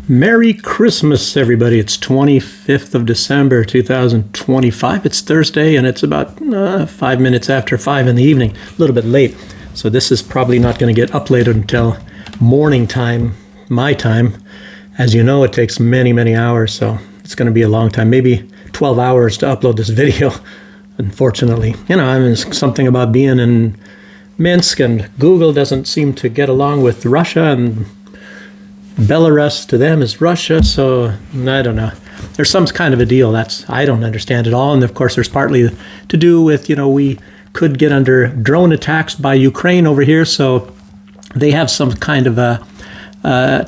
Merry Christmas, everybody. It's 25th of December, 2025. It's Thursday, and it's about 5 minutes after 5 in the evening, a little bit late. So this is probably not going to get uploaded until morning time, my time. As you know, it takes many, many hours, so it's going to be a long time, maybe 12 hours to upload this video, unfortunately. I mean, it's something about being in Minsk, and Google doesn't seem to get along with Russia, and Belarus to them is Russia, so I don't know. There's some kind of a deal I don't understand at all, and of course there's partly to do with, we could get under drone attacks by Ukraine over here, so they have some kind of a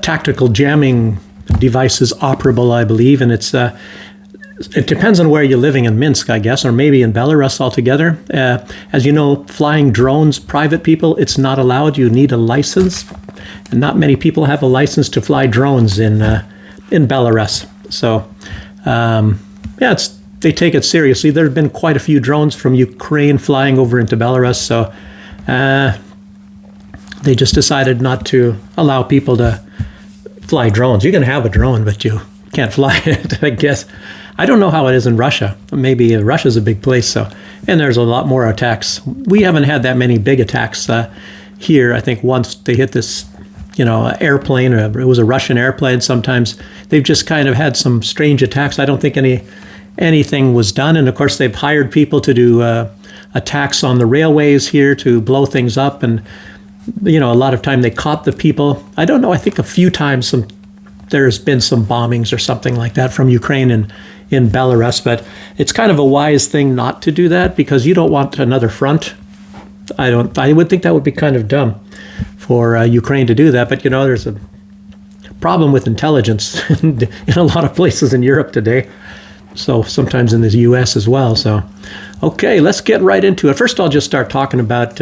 tactical jamming devices operable, I believe, and it depends on where you're living in Minsk, I guess, or maybe in Belarus altogether. As you know, flying drones, private people, it's not allowed. You need a license. And not many people have a license to fly drones in Belarus. So, they take it seriously. There have been quite a few drones from Ukraine flying over into Belarus. So they just decided not to allow people to fly drones. You can have a drone, but you can't fly it, I guess. I don't know how it is in Russia. Maybe Russia's a big place, and there's a lot more attacks. We haven't had that many big attacks here. I think once they hit this, airplane, or it was a Russian airplane. Sometimes they've just kind of had some strange attacks. I don't think anything was done. And of course, they've hired people to do attacks on the railways here to blow things up. And, a lot of time they caught the people. I don't know. I think a few times there's been some bombings or something like that from Ukraine and in Belarus, but it's kind of a wise thing not to do that because you don't want another front. I would think that would be kind of dumb for Ukraine to do that, but there's a problem with intelligence in a lot of places in Europe today, so sometimes in the US as well. So, okay, let's get right into it. First, I'll just start talking about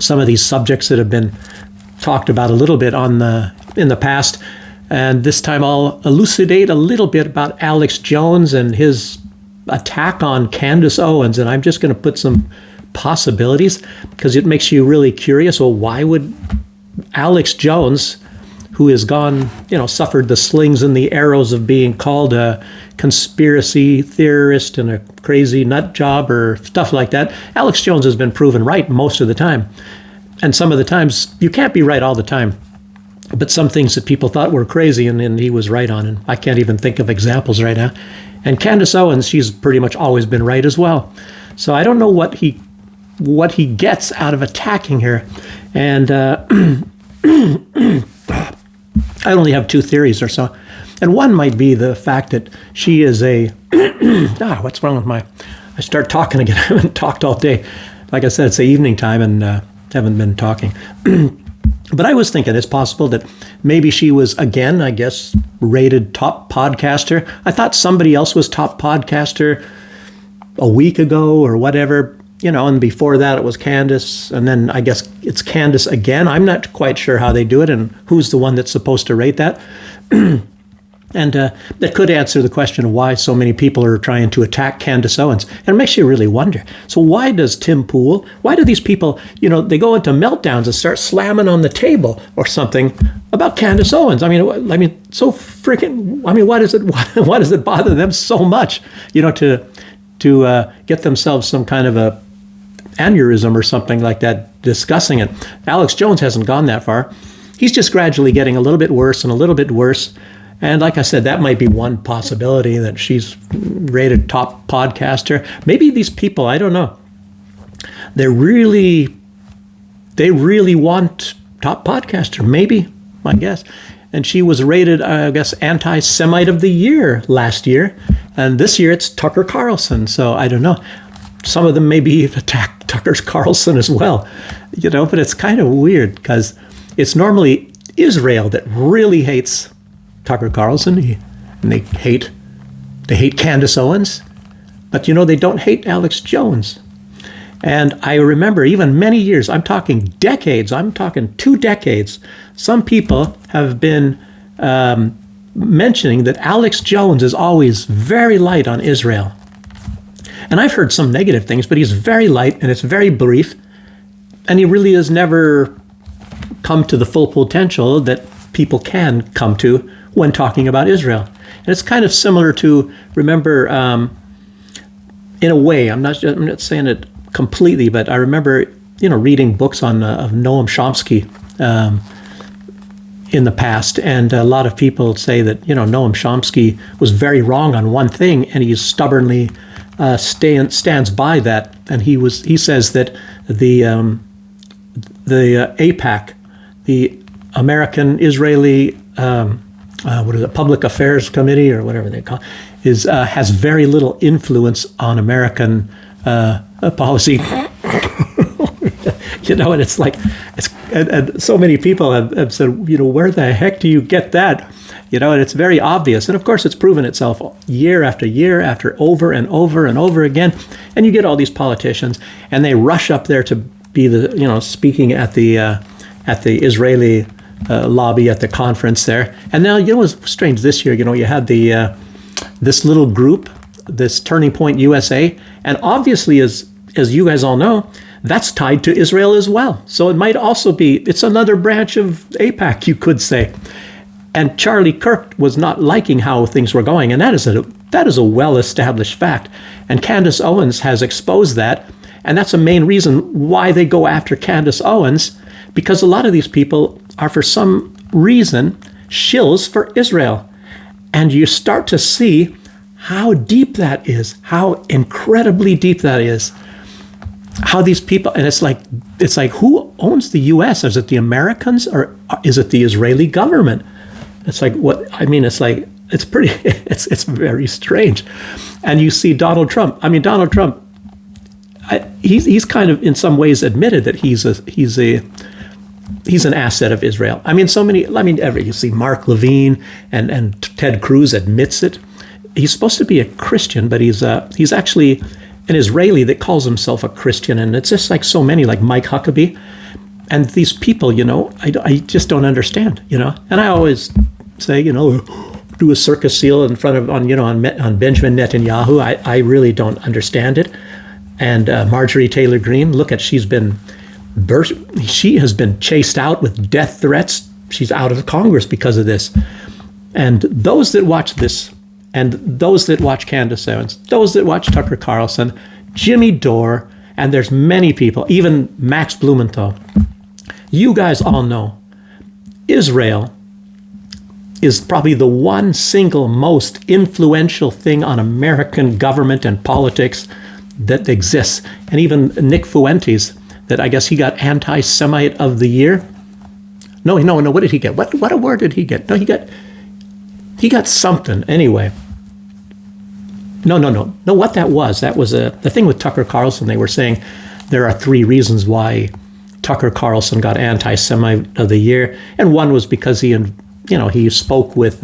some of these subjects that have been talked about a little bit in the past. And this time I'll elucidate a little bit about Alex Jones and his attack on Candace Owens. And I'm just going to put some possibilities because it makes you really curious. Well, why would Alex Jones, who has gone, suffered the slings and the arrows of being called a conspiracy theorist and a crazy nut job or stuff like that, Alex Jones has been proven right most of the time. And some of the times you can't be right all the time. But some things that people thought were crazy, and he was right on. And I can't even think of examples right now. And Candace Owens, she's pretty much always been right as well. So I don't know what he gets out of attacking her. And I only have two theories or so. And one might be the fact that she is what's wrong with I start talking again. I haven't talked all day. Like I said, it's the evening time and haven't been talking. But I was thinking it's possible that maybe she was, again, I guess, rated top podcaster. I thought somebody else was top podcaster a week ago or whatever, and before that it was Candace. And then I guess it's Candace again. I'm not quite sure how they do it and who's the one that's supposed to rate that. And that could answer the question of why so many people are trying to attack Candace Owens. And it makes you really wonder. So why does Tim Pool, why do these people, they go into meltdowns and start slamming on the table or something about Candace Owens? Why does it bother them so much, to get themselves some kind of a aneurysm or something like that discussing it? Alex Jones hasn't gone that far. He's just gradually getting a little bit worse and a little bit worse. And like I said, that might be one possibility that she's rated top podcaster. Maybe these people, I don't know, they really want top podcaster, maybe, I guess. And she was rated, I guess, anti-Semite of the year last year. And this year it's Tucker Carlson. So I don't know. Some of them maybe attack Tucker Carlson as well, but it's kind of weird because it's normally Israel that really hates Tucker Carlson, and they hate Candace Owens, but they don't hate Alex Jones. And I remember even many years, I'm talking decades, I'm talking 2 decades, some people have been mentioning that Alex Jones is always very light on Israel. And I've heard some negative things, but he's very light and it's very brief, and he really has never come to the full potential that people can come to when talking about Israel. And it's kind of similar to, remember, in a way, I'm not saying it completely, but I remember, reading books on of Noam Chomsky in the past, and a lot of people say that Noam Chomsky was very wrong on one thing, and he stubbornly stands by that. And he says that the AIPAC, the American Israeli what is it, Public Affairs Committee or whatever they call it, has very little influence on American policy. And it's like, and so many people have said, where the heck do you get that? And it's very obvious. And of course, it's proven itself year after year after over and over and over again. And you get all these politicians, and they rush up there to be speaking at the Israeli lobby at the conference there. And now, what's strange this year, you had this little group, this Turning Point USA, and obviously, as you guys all know, that's tied to Israel as well. So it might also be, it's another branch of AIPAC, you could say. And Charlie Kirk was not liking how things were going, and that is a well-established fact. And Candace Owens has exposed that, and that's a main reason why they go after Candace Owens, because a lot of these people are, for some reason, shills for Israel. And you start to see how deep that is, how incredibly deep that is. How these people, and it's like who owns the U.S.? Is it the Americans or is it the Israeli government? It's like it's pretty, it's very strange. And you see Donald Trump. Donald Trump, he's kind of in some ways admitted that he's an asset of Israel. You see Mark Levine and Ted Cruz admits it. He's supposed to be a Christian, but he's actually an Israeli that calls himself a Christian, and it's just like so many, like Mike Huckabee, and these people, I just don't understand, And I always say, do a circus seal in front of on Benjamin Netanyahu. I really don't understand it. And Marjorie Taylor Greene, she has been chased out with death threats. She's out of Congress because of this. And those that watch this, and those that watch Candace Owens, those that watch Tucker Carlson, Jimmy Dore, and there's many people, even Max Blumenthal, you guys all know Israel is probably the one single most influential thing on American government and politics that exists. And even Nick Fuentes, that I guess he got Anti-Semite of the Year. No, what did he get? What award did he get? No, he got something anyway. No, what that was the thing with Tucker Carlson. They were saying there are 3 reasons why Tucker Carlson got Anti-Semite of the Year. And one was because he spoke with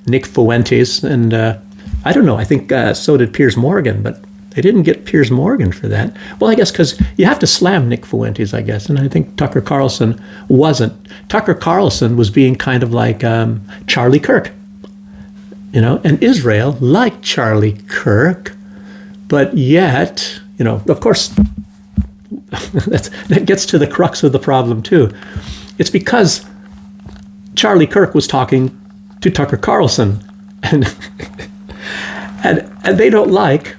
Nick Fuentes, and I don't know, I think so did Piers Morgan, but they didn't get Piers Morgan for that. Well, I guess because you have to slam Nick Fuentes, I guess, and I think Tucker Carlson wasn't. Tucker Carlson was being kind of like Charlie Kirk, and Israel liked Charlie Kirk, but yet, of course, that gets to the crux of the problem too. It's because Charlie Kirk was talking to Tucker Carlson, and they don't like,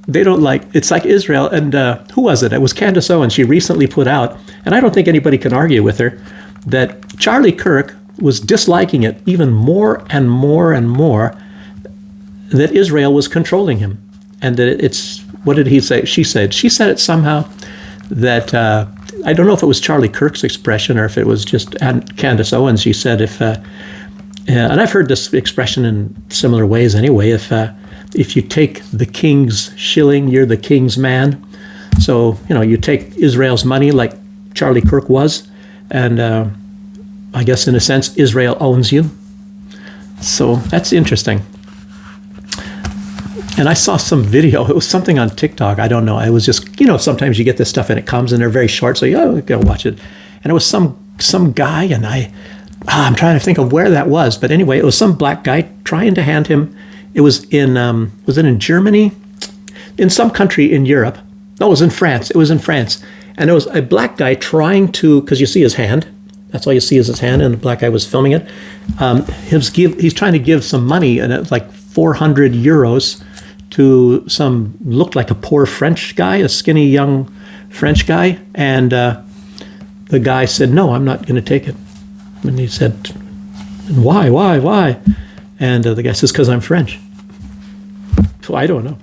it's like Israel, and who was it? It was Candace Owens. She recently put out, and I don't think anybody can argue with her, that Charlie Kirk was disliking it even more and more and more, that Israel was controlling him. And that what did he say? She said it somehow that, I don't know if it was Charlie Kirk's expression or if it was just Candace Owens. She said and I've heard this expression in similar ways anyway, if you take the king's shilling, you're the king's man. So, you take Israel's money like Charlie Kirk was, and I guess in a sense, Israel owns you. So that's interesting. And I saw some video. It was something on TikTok. I don't know. It was just, sometimes you get this stuff and it comes and they're very short. So you go watch it. And it was some guy, and I'm trying to think of where that was. But anyway, it was some black guy trying to hand him. It was it in Germany? In some country in Europe. No, it was in France. And it was a black guy trying to, because you see his hand, That's all you see is his hand, and the black guy was filming it. He's trying to give some money, and it's like 400 euros to some, looked like a poor French guy, a skinny young French guy. And the guy said, no, I'm not going to take it. And he said, why? And the guy says, because I'm French. So I don't know.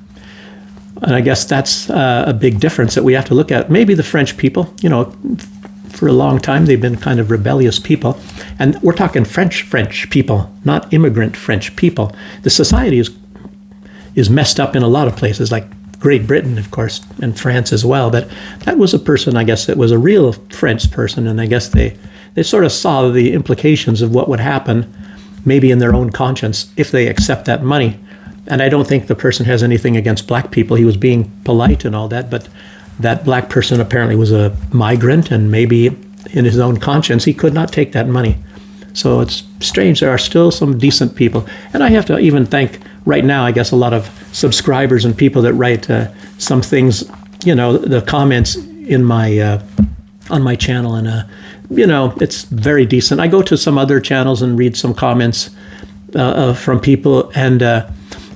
And I guess that's a big difference that we have to look at. Maybe the French people, you know, for a long time they've been kind of rebellious people. And we're talking French people, not immigrant French people. The society is messed up in a lot of places, like Great Britain, of course, and France as well. But that was a person, I guess, that was a real French person. And I guess they sort of saw the implications of what would happen, maybe in their own conscience, if they accept that money. And I don't think the person has anything against black people. He was being polite and all that, but that black person apparently was a migrant, and maybe in his own conscience, he could not take that money. So it's strange. There are still some decent people. And I have to even thank, right now, I guess, a lot of subscribers and people that write some things, you know, the comments in my on my channel. And, you know, it's very decent. I go to some other channels and read some comments from people, and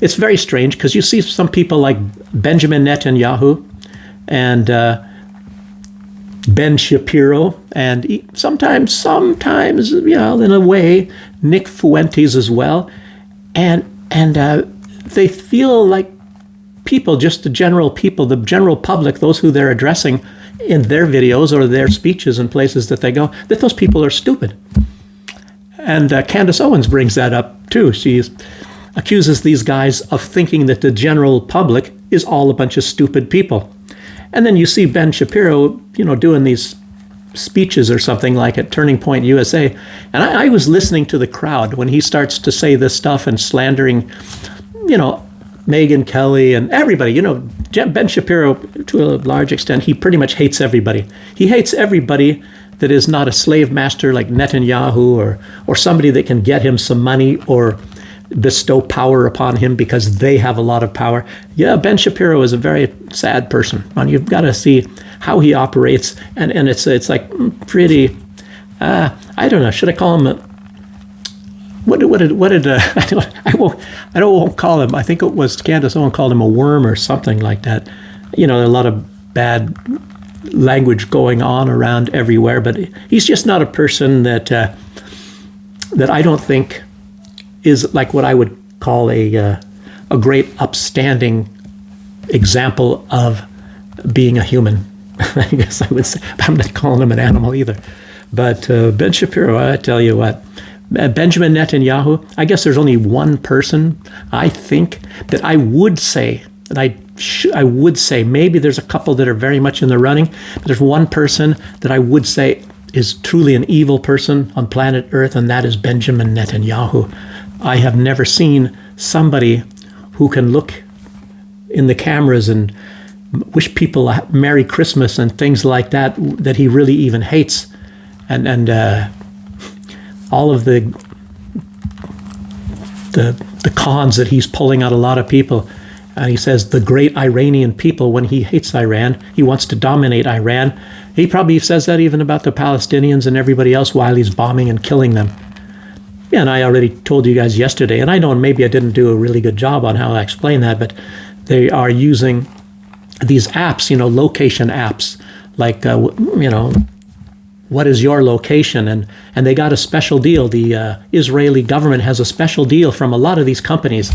it's very strange because you see some people like Benjamin Netanyahu and Ben Shapiro, and sometimes, you know, in a way, Nick Fuentes as well, and they feel like people, just the general people, the general public, those who they're addressing in their videos or their speeches in places that they go, that those people are stupid. And Candace Owens brings that up too. She accuses these guys of thinking that the general public is all a bunch of stupid people. And then you see Ben Shapiro, you know, doing these speeches or something like at Turning Point USA. And I was listening to the crowd when he starts to say this stuff and slandering, you know, Megyn Kelly and everybody. You know, Ben Shapiro, to a large extent, he pretty much hates everybody. He hates everybody that is not a slave master like Netanyahu or somebody that can get him some money or bestow power upon him because they have a lot of power. Yeah, Ben Shapiro is a very sad person. And you've got to see how he operates, and it's like pretty. I don't know. Should I call him? What did I won't call him. I think it was Candace Owens called him a worm or something like that. You know, a lot of bad language going on around everywhere, but he's just not a person that I don't think is like what I would call a great upstanding example of being a human. I guess I would say, but I'm not calling him an animal either. But Ben Shapiro, I tell you what, Benjamin Netanyahu, I guess there's only one person I think that I would say, that I would say, maybe there's a couple that are very much in the running, but there's one person that I would say is truly an evil person on planet Earth, and that is Benjamin Netanyahu. I have never seen somebody who can look in the cameras and wish people a Merry Christmas and things like that, that he really even hates. And all of the cons that he's pulling out a lot of people. And he says the great Iranian people, when he hates Iran, he wants to dominate Iran. He probably says that even about the Palestinians and everybody else while he's bombing and killing them. Yeah, and I already told you guys yesterday, and I know maybe I didn't do a really good job on how I explain that, but they are using these apps, you know, location apps, like, you know, what is your location? And they got a special deal. The Israeli government has a special deal from a lot of these companies.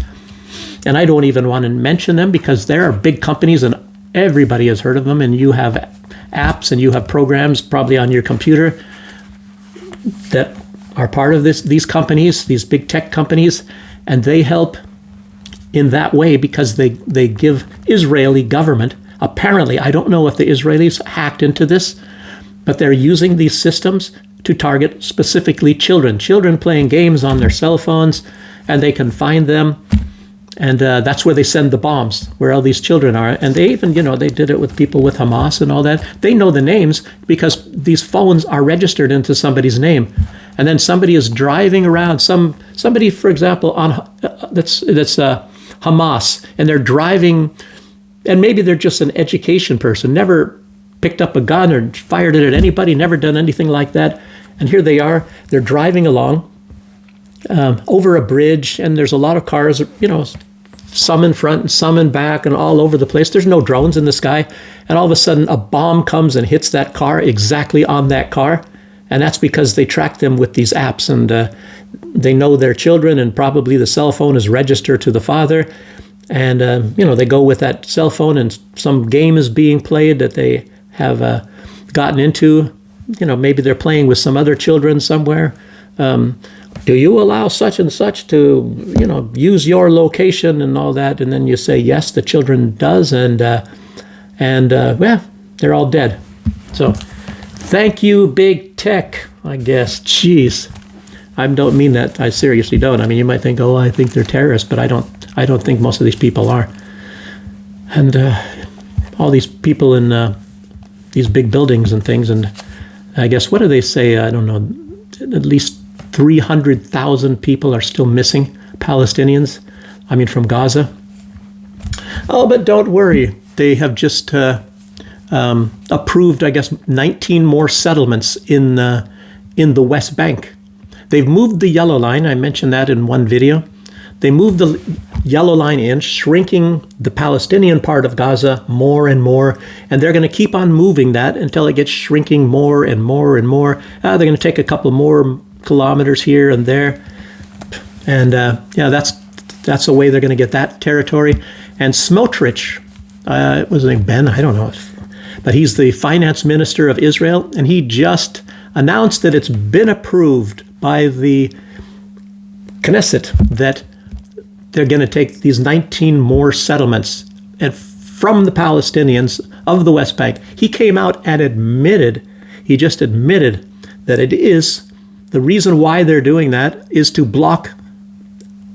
And I don't even want to mention them because they are big companies and everybody has heard of them. And you have apps and you have programs probably on your computer that are part of these companies, these big tech companies, and they help in that way because they give Israeli government, apparently, I don't know if the Israelis hacked into this, but they're using these systems to target specifically children playing games on their cell phones, and they can find them. And that's where they send the bombs, where all these children are. And they even, you know, they did it with people with Hamas and all that. They know the names because these phones are registered into somebody's name. And then somebody is driving around, somebody, for example, on that's Hamas, and they're driving, and maybe they're just an education person, never picked up a gun or fired it at anybody, never done anything like that. And here they are. They're driving along over a bridge, and there's a lot of cars, some in front and some in back and all over the place. There's no drones in the sky. And all of a sudden, a bomb comes and hits that car exactly on that car. And that's because they track them with these apps, and they know their children, and probably the cell phone is registered to the father. And, they go with that cell phone, and some game is being played that they have gotten into. Maybe they're playing with some other children somewhere. Do you allow such and such to, use your location and all that? And then you say, yes, the children does. And they're all dead. So thank you, big tech, I guess. Jeez. I don't mean that. I seriously don't. I mean, you might think, oh, I think they're terrorists, but I don't think most of these people are. And all these people in these big buildings and things, and I guess, what do they say? I don't know. At least 300,000 people are still missing, Palestinians, from Gaza. Oh, but don't worry. They have just approved, I guess, 19 more settlements in the West Bank. They've moved the yellow line. I mentioned that in one video. They moved the yellow line in, shrinking the Palestinian part of Gaza more and more, and they're going to keep on moving that until it gets shrinking more and more and more. They're going to take a couple more kilometers here and there, and that's the way they're going to get that territory. And Smotrich, was his name Ben? I don't know, but he's the finance minister of Israel, and he just announced that it's been approved by the Knesset that they're going to take these 19 more settlements and from the Palestinians of the West Bank. He came out and admitted that it is, the reason why they're doing that is to block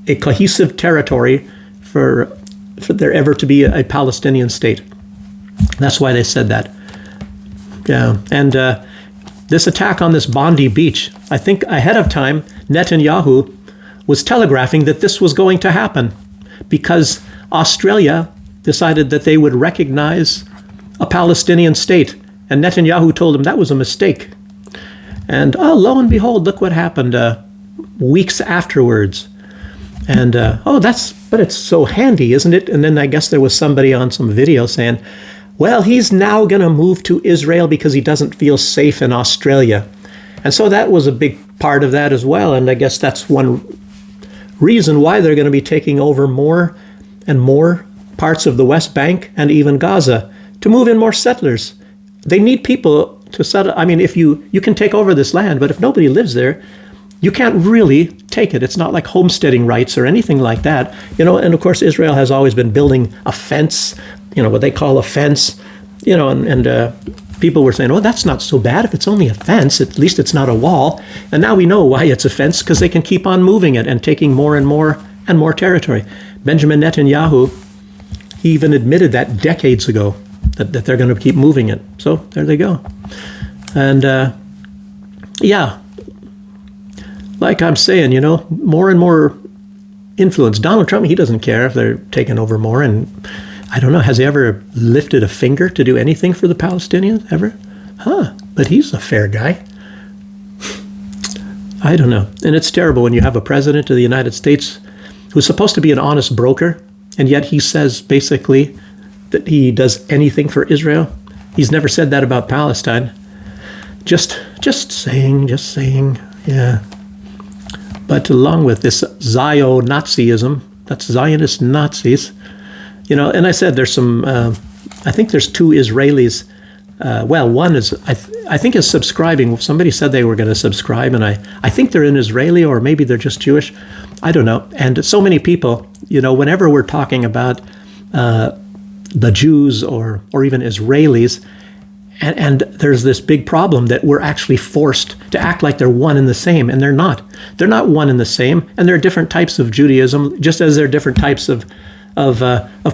a cohesive territory for there ever to be a Palestinian state. That's why they said that. Yeah, and this attack on this Bondi beach, I think ahead of time, Netanyahu was telegraphing that this was going to happen because Australia decided that they would recognize a Palestinian state. And Netanyahu told him that was a mistake. And lo and behold, look what happened weeks afterwards. And but it's so handy, isn't it? And then I guess there was somebody on some video saying, well, he's now going to move to Israel because he doesn't feel safe in Australia. And so that was a big part of that as well. And I guess that's one reason why they're going to be taking over more and more parts of the West Bank and even Gaza to move in more settlers. They need people to settle. I mean, if you can take over this land, but if nobody lives there, you can't really take it. It's not like homesteading rights or anything like that. And of course, Israel has always been building a fence, what they call a fence, and people were saying, oh, that's not so bad. If it's only a fence, at least it's not a wall. And now we know why it's a fence, because they can keep on moving it and taking more and more territory. Benjamin Netanyahu, he even admitted that decades ago, that they're going to keep moving it. So there they go. And like I'm saying, more and more influence. Donald Trump, he doesn't care if they're taking over more. And I don't know, has he ever lifted a finger to do anything for the Palestinians, ever? But he's a fair guy. I don't know. And it's terrible when you have a president of the United States who's supposed to be an honest broker, and yet he says basically that he does anything for Israel. He's never said that about Palestine. Just saying, yeah. But along with this Zio-Nazism, that's Zionist Nazis, and I said there's some, I think there's two Israelis. One is, I think is subscribing. Somebody said they were going to subscribe, and I think they're an Israeli, or maybe they're just Jewish. I don't know. And so many people, whenever we're talking about the Jews or even Israelis, and there's this big problem that we're actually forced to act like they're one and the same, and they're not. They're not one and the same, and there are different types of Judaism, just as there are different types of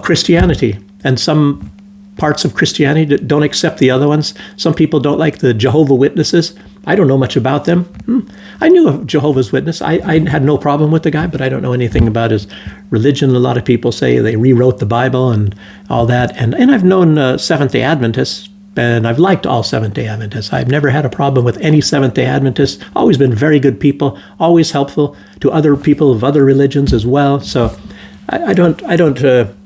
Christianity. And some parts of Christianity don't accept the other ones. Some people don't like the Jehovah's Witnesses. I don't know much about them. I knew a Jehovah's Witness. I had no problem with the guy, but I don't know anything about his religion. A lot of people say they rewrote the Bible and all that. And I've known Seventh-day Adventists, And I've liked all Seventh-day Adventists. I've never had a problem with any Seventh-day Adventists. Always been very good people, always helpful to other people of other religions as well. So I don't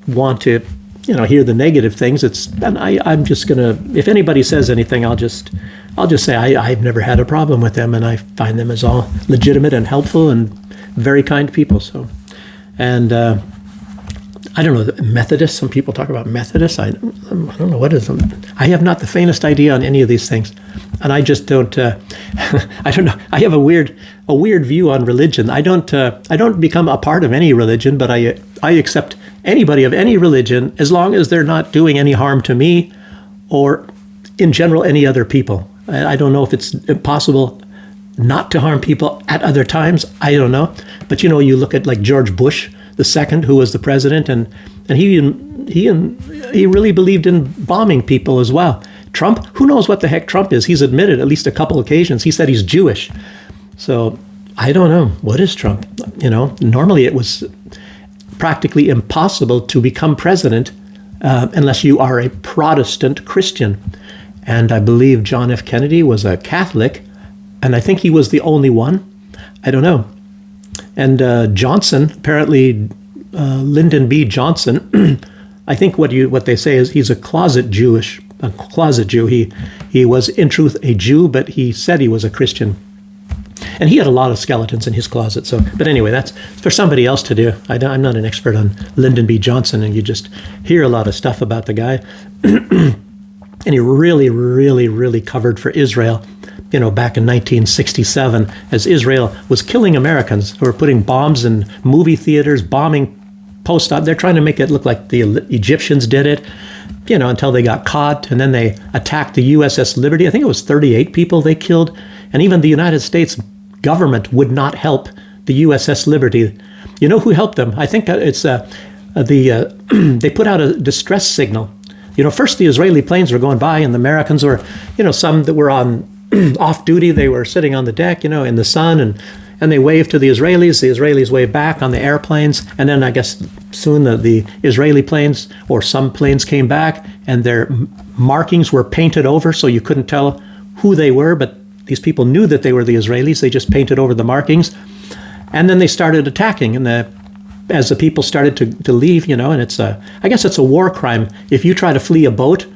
want to, hear the negative things. I'm just gonna. If anybody says anything, I'll just say I've never had a problem with them, and I find them as all legitimate and helpful and very kind people. So, and I don't know, Methodists. Some people talk about Methodists. I don't know what is them. I have not the faintest idea on any of these things, and I just don't. I don't know. I have a weird view on religion. I don't become a part of any religion, but I accept anybody of any religion as long as they're not doing any harm to me, or in general any other people. I don't know if it's possible not to harm people at other times. I don't know, but you look at like George Bush II, who was the president, and he really believed in bombing people as well. Trump, who knows what the heck Trump is? He's admitted at least a couple occasions. He said he's Jewish. So I don't know. What is Trump? Normally it was practically impossible to become president unless you are a Protestant Christian. And I believe John F. Kennedy was a Catholic, and I think he was the only one. I don't know. And Johnson, apparently Lyndon B. Johnson, I think what they say is he's a closet Jew. He was in truth a Jew, but he said he was a Christian. And he had a lot of skeletons in his closet. But anyway, that's for somebody else to do. I'm not an expert on Lyndon B. Johnson, and you just hear a lot of stuff about the guy. And he really, really, really covered for Israel, back in 1967, as Israel was killing Americans who were putting bombs in movie theaters, bombing post op. They're trying to make it look like the Egyptians did it, until they got caught. And then they attacked the USS Liberty. I think it was 38 people they killed. And even the United States government would not help the USS Liberty. You know who helped them? I think it's they put out a distress signal. First the Israeli planes were going by, and the Americans were, some that were on off duty, they were sitting on the deck, in the sun, and they waved to the Israelis. The Israelis waved back on the airplanes, and then I guess soon the Israeli planes or some planes came back, and their markings were painted over, so you couldn't tell who they were, but these people knew that they were the Israelis. They just painted over the markings, and then they started attacking, and as the people started to leave, and I guess it's a war crime if you try to flee a boat,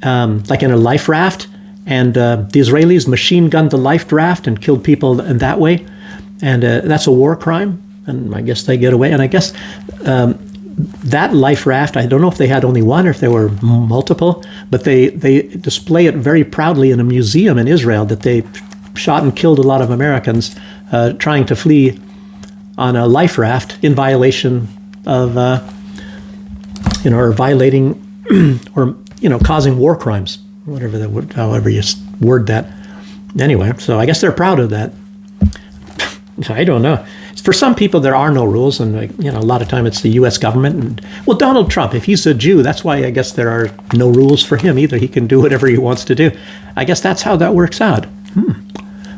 like in a life raft, and the Israelis machine gunned the life raft and killed people in that way, and that's a war crime, and I guess they get away. And I guess that life raft, I don't know if they had only one or if there were multiple, but they display it very proudly in a museum in Israel that they shot and killed a lot of Americans trying to flee on a life raft in violation of, or violating, or causing war crimes, however you word that. Anyway, so I guess they're proud of that. I don't know. For some people, there are no rules, and a lot of time it's the U.S. government. And Donald Trump, if he's a Jew, that's why I guess there are no rules for him either. He can do whatever he wants to do. I guess that's how that works out.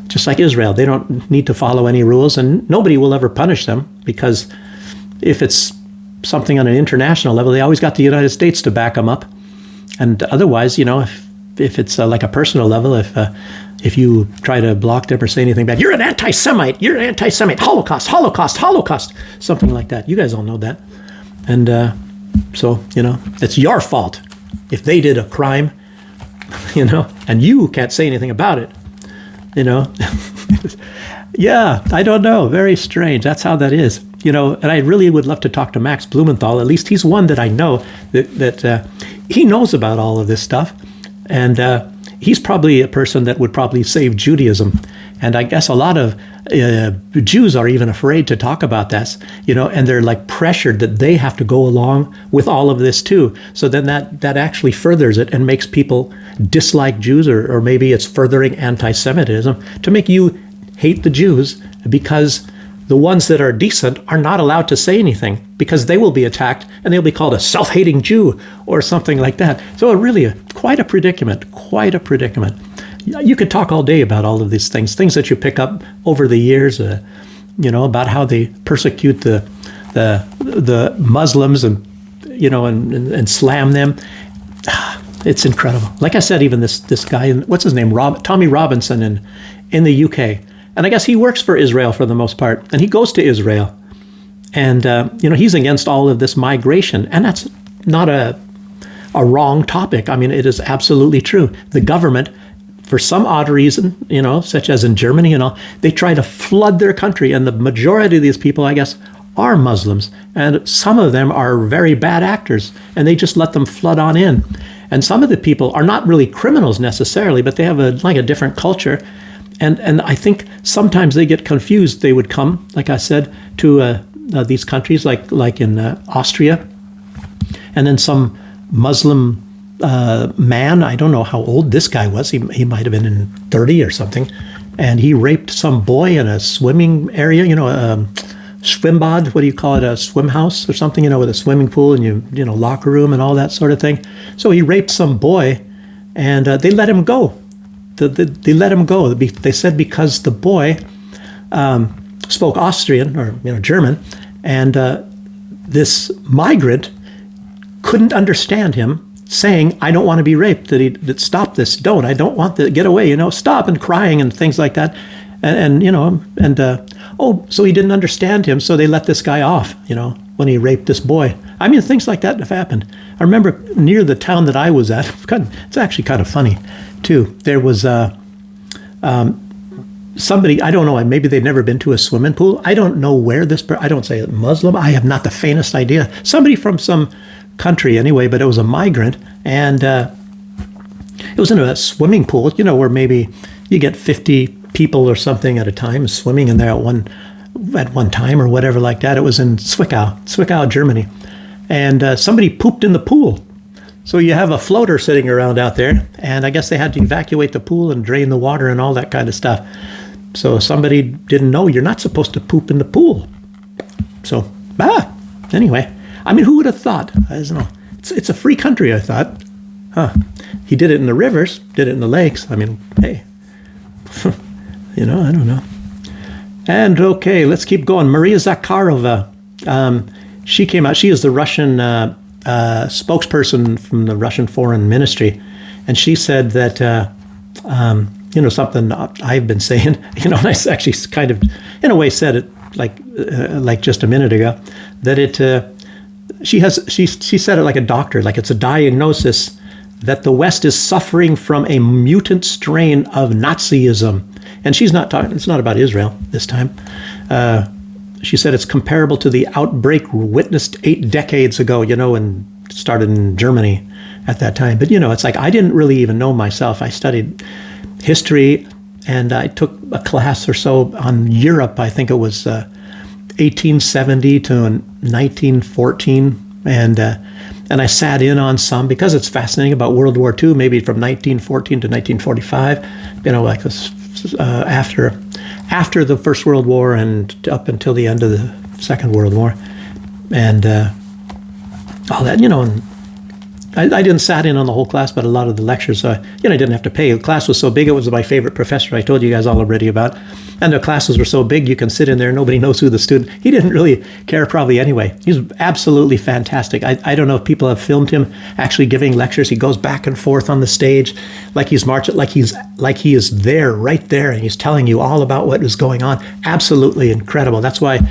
Just like Israel, they don't need to follow any rules, and nobody will ever punish them, because if it's something on an international level, they always got the United States to back them up. And otherwise, if it's like a personal level, if you try to block them or say anything bad, you're an anti-Semite, Holocaust, something like that. You guys all know that. And so, it's your fault if they did a crime, and you can't say anything about it. Yeah, I don't know. Very strange. That's how that is. And I really would love to talk to Max Blumenthal. At least he's one that I know that he knows about all of this stuff. And he's probably a person that would probably save Judaism. And I guess a lot of Jews are even afraid to talk about this, and they're like pressured that they have to go along with all of this too. So then that actually furthers it and makes people dislike Jews, or maybe it's furthering anti-Semitism to make you hate the Jews, because the ones that are decent are not allowed to say anything, because they will be attacked and they'll be called a self-hating Jew or something like that. So quite a predicament. You could talk all day about all of these things that you pick up over the years, about how they persecute the Muslims and slam them. It's incredible. Like I said, even this guy, what's his name, Tommy Robinson in the UK, and I guess he works for Israel for the most part, and he goes to Israel, and he's against all of this migration, and that's not a wrong topic. I mean, it is absolutely true. The government, for some odd reason, such as in Germany and all, they try to flood their country, and the majority of these people, I guess, are Muslims, and some of them are very bad actors, and they just let them flood on in. And some of the people are not really criminals necessarily, but they have a different culture, and I think sometimes they get confused. They would come, like I said, to these countries like in Austria, and then some Muslim man, I don't know how old this guy was. He might have been in 30 or something, and he raped some boy in a swimming area. Schwimmbad, what do you call it, a swim house or something, with a swimming pool and locker room and all that sort of thing. So he raped some boy, and they let him go. They let him go. They said because the boy spoke Austrian or German, and this migrant couldn't understand him saying, "I don't want to be raped." That stop this, don't. I don't want to get away. Stop, and crying and things like that. So he didn't understand him, so they let this guy off, when he raped this boy. I mean, things like that have happened. I remember near the town that I was at, it's actually kind of funny, too. There was somebody, I don't know, maybe they'd never been to a swimming pool. I don't know where I don't say Muslim, I have not the faintest idea. Somebody from some country anyway, but it was a migrant, and it was in a swimming pool, where maybe you get 50 people or something at a time swimming in there at one time or whatever like that. It was in Zwickau, Germany. And somebody pooped in the pool. So you have a floater sitting around out there, and I guess they had to evacuate the pool and drain the water and all that kind of stuff. So somebody didn't know you're not supposed to poop in the pool. So, anyway. I mean, who would have thought? I don't know. It's a free country, I thought. He did it in the rivers, did it in the lakes. I mean, hey. I don't know. And okay, let's keep going. Maria Zakharova, she came out. She is the Russian spokesperson from the Russian Foreign Ministry, and she said that something I've been saying. And I actually kind of, in a way, said it like just a minute ago. That she said it like a doctor, like it's a diagnosis that the West is suffering from a mutant strain of Nazism. And she's not talking, it's not about Israel this time. She said it's comparable to the outbreak witnessed 8 decades ago, and started in Germany at that time. But, it's like I didn't really even know myself. I studied history, and I took a class or so on Europe. I think it was 1870 to 1914. And I sat in on some because it's fascinating about World War II, maybe from 1914 to 1945, like this. After the First World War and up until the end of the Second World War, and all that, and I didn't sat in on the whole class, but a lot of the lectures, so I didn't have to pay. The class was so big; it was my favorite professor. I told you guys all already about, and the classes were so big you can sit in there. Nobody knows who the student. He didn't really care probably anyway. He's absolutely fantastic. I don't know if people have filmed him actually giving lectures. He goes back and forth on the stage, like he's marching, like he is there, right there, and he's telling you all about what is going on. Absolutely incredible. That's why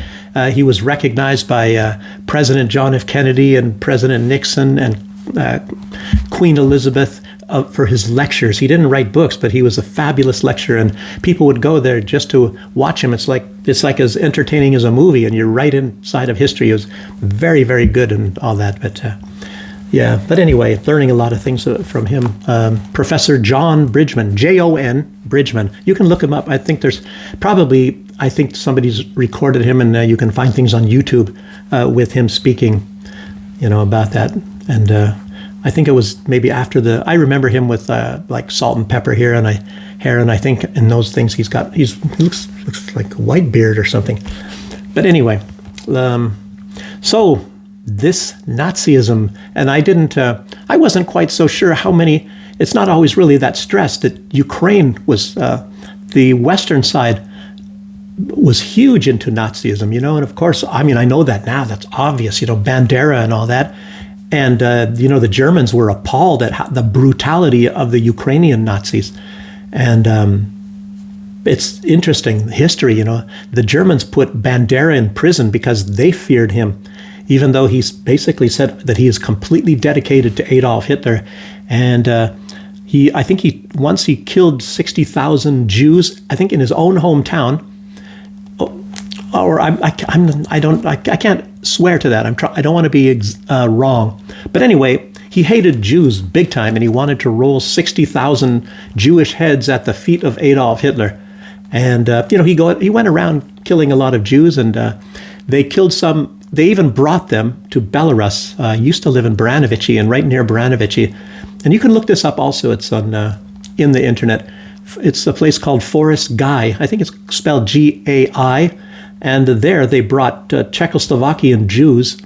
he was recognized by President John F. Kennedy and President Nixon and Queen Elizabeth for his lectures. He didn't write books, but he was a fabulous lecturer, and people would go there just to watch him. It's like as entertaining as a movie, and you're right inside of history. He was very, very good and all that. But but anyway, learning a lot of things from him. Professor John Bridgman, Jon Bridgman. You can look him up. I think somebody's recorded him, and you can find things on YouTube with him speaking, about that. And I think it was maybe after I remember him with like salt and pepper hair, and I think in those things he looks like a white beard or something. But anyway, so this Nazism, and I wasn't quite so sure how many. It's not always really that stressed that Ukraine was the Western side was huge into Nazism, and of course, I know that now. That's obvious, Bandera and all that. And, the Germans were appalled at the brutality of the Ukrainian Nazis. And it's interesting history, the Germans put Bandera in prison because they feared him, even though he's basically said that he is completely dedicated to Adolf Hitler. And I think once he killed 60,000 Jews, I think in his own hometown. Or I can't swear to that. I don't want to be wrong. But anyway, he hated Jews big time, and he wanted to roll 60,000 Jewish heads at the feet of Adolf Hitler. And he went around killing a lot of Jews, and they killed some. They even brought them to Belarus. I used to live in Branovici, and right near Branovici, and you can look this up also. It's on in the internet. It's a place called Forest Gai. I think it's spelled Gai. And there they brought Czechoslovakian Jews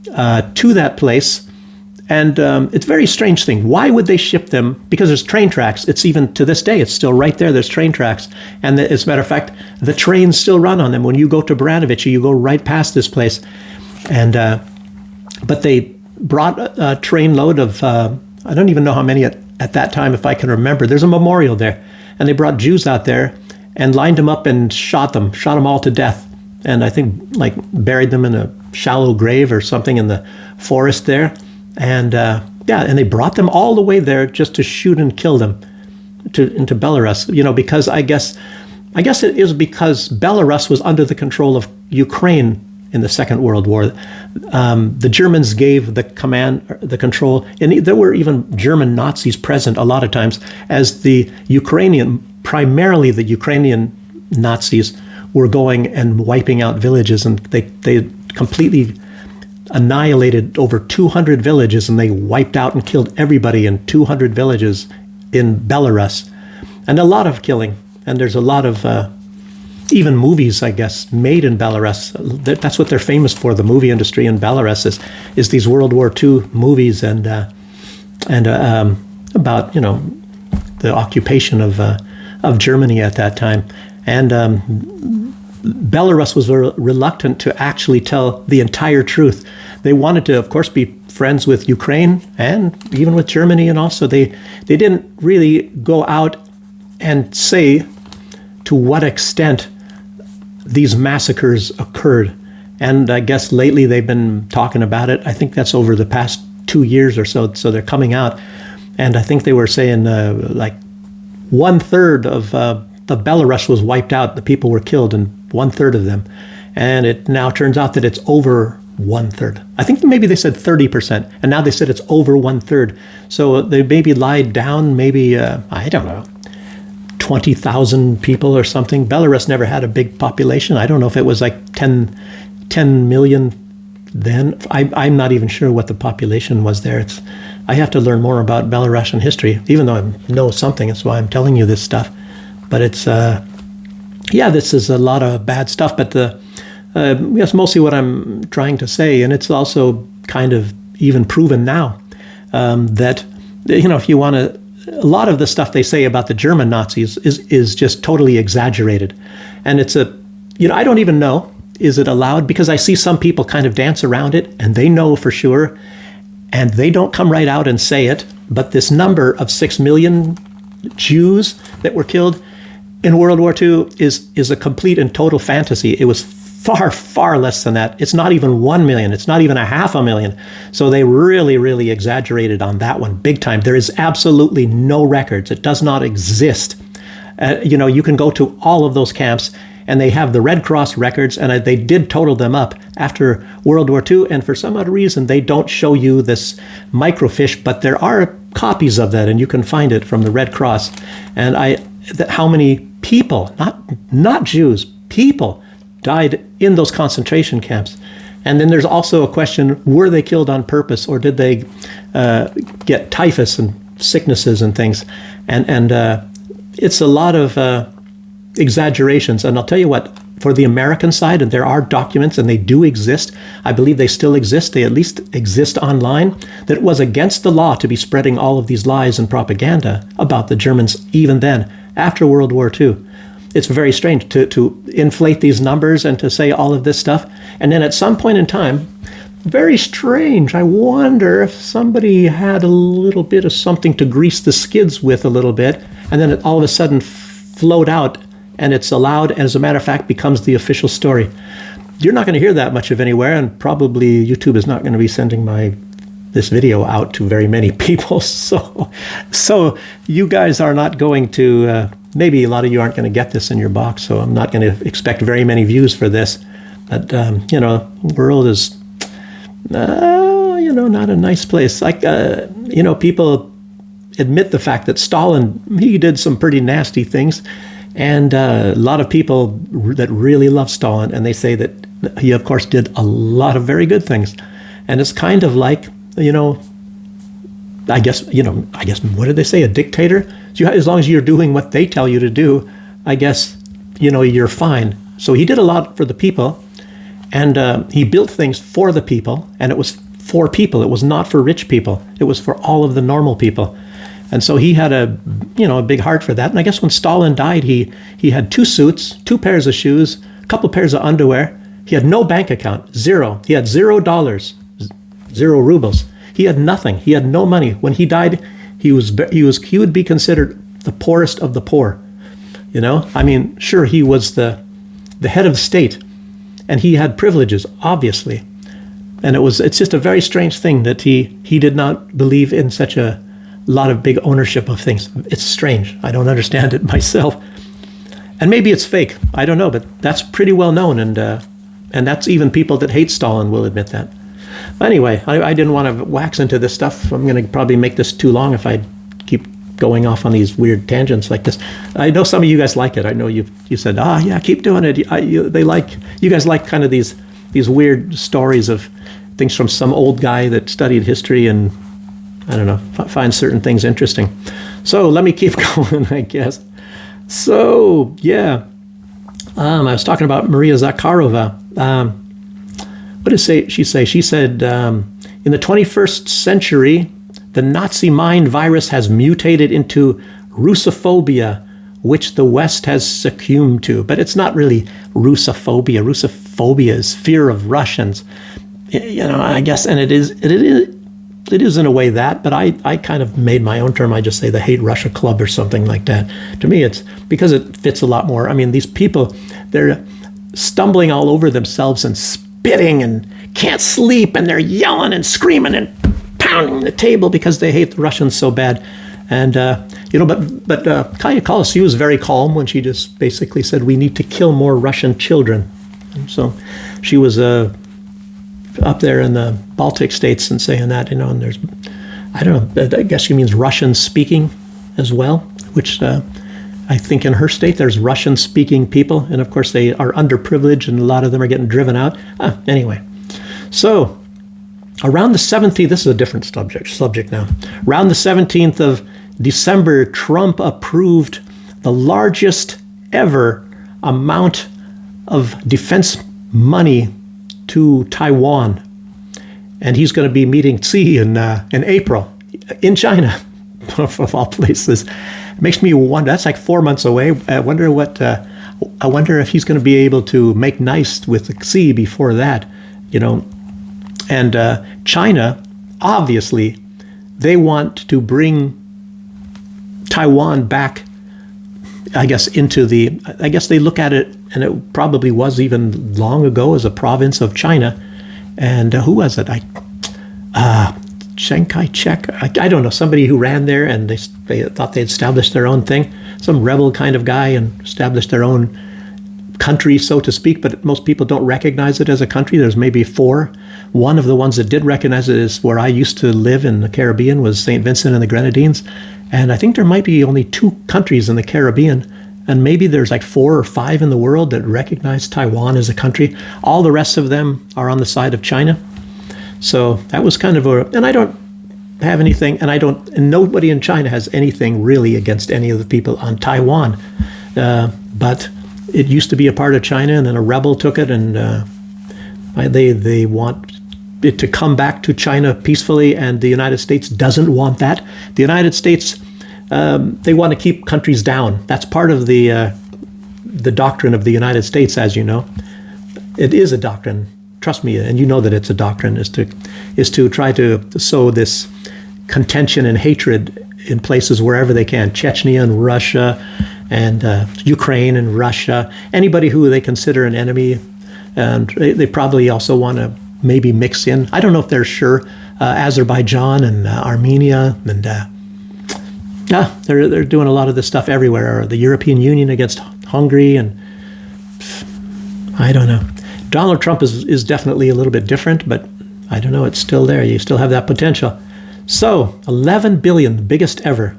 to that place. And it's a very strange thing. Why would they ship them? Because there's train tracks. It's even to this day, it's still right there. There's train tracks. And as a matter of fact, the trains still run on them. When you go to Branovici, you go right past this place. And but they brought a train load of, I don't even know how many at that time, if I can remember. There's a memorial there. And they brought Jews out there and lined them up and shot them all to death. And I think buried them in a shallow grave or something in the forest there. And and they brought them all the way there just to shoot and kill them into Belarus. Because I guess it is because Belarus was under the control of Ukraine in the Second World War. The Germans gave the control, and there were even German Nazis present a lot of times as primarily the Ukrainian Nazis were going and wiping out villages, and they completely annihilated over 200 villages, and they wiped out and killed everybody in 200 villages in Belarus. And a lot of killing. And there's a lot of even movies, I guess, made in Belarus. That's what they're famous for, the movie industry in Belarus is these World War II movies and about, the occupation of Germany at that time. And Belarus was reluctant to actually tell the entire truth. They wanted to, of course, be friends with Ukraine and even with Germany, and also they didn't really go out and say to what extent these massacres occurred. And I guess lately they've been talking about it. I think that's over the past 2 years or so. So they're coming out, and I think they were saying 1/3 of the Belarus was wiped out. The people were killed, and 1/3 of them. And it now turns out that it's over 1/3. I think maybe they said 30%, and now they said it's over 1/3. So they maybe lied down, maybe, I don't know, 20,000 people or something. Belarus never had a big population. I don't know if it was like 10 million then. I'm not even sure what the population was there. I have to learn more about Belarusian history, even though I know something. That's why I'm telling you this stuff. But it's, this is a lot of bad stuff. But that's mostly what I'm trying to say. And it's also kind of even proven now that, if you want to, a lot of the stuff they say about the German Nazis is just totally exaggerated. And it's I don't even know, is it allowed? Because I see some people kind of dance around it, and they know for sure, and they don't come right out and say it. But this number of 6 million Jews that were killed in World War II is a complete and total fantasy. It was far, far less than that. It's not even 1 million. It's not even 500,000. So they really, really exaggerated on that one big time. There is absolutely no records. It does not exist. You can go to all of those camps, and they have the Red Cross records, and they did total them up after World War II. And for some odd reason, they don't show you this microfiche, but there are copies of that, and you can find it from the Red Cross. And how many people, not Jews, people died in those concentration camps. And then there's also a question, were they killed on purpose, or did they get typhus and sicknesses and things? And it's a lot of exaggerations. And I'll tell you what, for the American side, and there are documents, and they do exist, I believe they still exist, they at least exist online, that it was against the law to be spreading all of these lies and propaganda about the Germans even then, after World War II. It's very strange to inflate these numbers and to say all of this stuff. And then at some point in time, Very strange. I wonder if somebody had a little bit of something to grease the skids with a little bit, and then it all of a sudden flowed out, and it's allowed, and as a matter of fact, becomes the official story. You're not going to hear that much of anywhere, and probably YouTube is not going to be sending this video out to very many people. So you guys are not going to, maybe a lot of you aren't going to get this in your box, so I'm not going to expect very many views for this. But, world is, not a nice place. Like, people admit the fact that Stalin, he did some pretty nasty things. And a lot of people that really love Stalin, and they say that he, of course, did a lot of very good things. And it's kind of like, I guess, what did they say? A dictator? So as long as you're doing what they tell you to do, I guess, you're fine. So he did a lot for the people, and he built things for the people, and it was for people. It was not for rich people. It was for all of the normal people. And so he had a big heart for that. And I guess when Stalin died, he had 2 suits, 2 pairs of shoes, a couple pairs of underwear. He had no bank account, zero. He had $0, 0 rubles. He had nothing. He had no money. When he died, he would be considered the poorest of the poor. I mean, sure, he was the head of the state, and he had privileges, obviously. And it's just a very strange thing that he did not believe in such a lot of big ownership of things. It's strange. I don't understand it myself. And maybe it's fake. I don't know, but that's pretty well known, and that's even people that hate Stalin will admit that. Anyway, I didn't want to wax into this stuff. I'm going to probably make this too long if I keep going off on these weird tangents like this. I know some of you guys like it. I know you said, yeah, keep doing it. You guys like kind of these weird stories of things from some old guy that studied history and, I don't know, find certain things interesting. So let me keep going, I guess. So, yeah, I was talking about Maria Zakharova. What did she say? She said, in the 21st century, the Nazi mind virus has mutated into Russophobia, which the West has succumbed to. But it's not really Russophobia. Russophobia is fear of Russians. I guess, and it is in a way that, but I kind of made my own term. I just say the Hate Russia Club or something like that. To me, it's because it fits a lot more. I mean, these people, they're stumbling all over themselves and spitting and can't sleep, and they're yelling and screaming and pounding the table because they hate the Russians so bad. And, but Kaya Kallas, she was very calm when she just basically said, we need to kill more Russian children. And so she was up there in the Baltic states and saying that, and there's, I don't know, I guess she means Russian speaking as well, which I think in her state there's Russian speaking people, and of course they are underprivileged and a lot of them are getting driven out. Anyway, so around the 17th, this is a different subject now. Around the 17th of December, Trump approved the largest ever amount of defense money to Taiwan, and he's going to be meeting Xi in April in China, of all places. It makes me wonder. That's like 4 months away. I wonder if he's going to be able to make nice with Xi before that, And China, obviously, they want to bring Taiwan back, I guess, I guess they look at it, and it probably was even long ago as a province of China. And who was it? Chiang Kai-shek. I don't know, somebody who ran there, and they thought they established their own thing. Some rebel kind of guy, and established their own country, so to speak, but most people don't recognize it as a country. There's maybe 4. One of the ones that did recognize it is where I used to live in the Caribbean, was St. Vincent and the Grenadines. And I think there might be only 2 countries in the Caribbean, and maybe there's like 4 or 5 in the world that recognize Taiwan as a country. All the rest of them are on the side of China. So that was kind of and I don't have anything, and nobody in China has anything really against any of the people on Taiwan. But it used to be a part of China, and then a rebel took it, and they want it to come back to China peacefully, and the United States doesn't want that. The United States, they want to keep countries down. That's part of the doctrine of the United States, as you know. It is a doctrine. trust me, and you know that it's a doctrine, is to try to sow this contention and hatred in places wherever they can. Chechnya and Russia, and Ukraine and Russia, anybody who they consider an enemy. And they probably also want to maybe mix in, I don't know if they're sure, Azerbaijan and Armenia, and they're doing a lot of this stuff everywhere. Or the European Union against Hungary, and I don't know. Donald Trump is definitely a little bit different, but I don't know, it's still there. You still have that potential. So 11 billion, the biggest ever.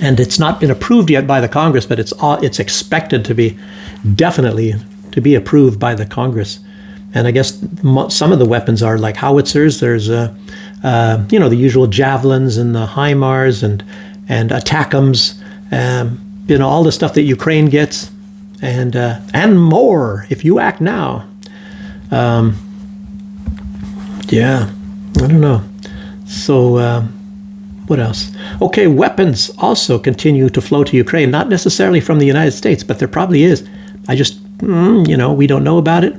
And it's not been approved yet by the Congress, but it's expected to be definitely to be approved by the Congress. And I guess some of the weapons are like howitzers. There's the usual javelins and the HIMARS and ATACMS, all the stuff that Ukraine gets, and more if you act now. I don't know. So what else? Okay, weapons also continue to flow to Ukraine, not necessarily from the United States, but there probably is. I just, we don't know about it.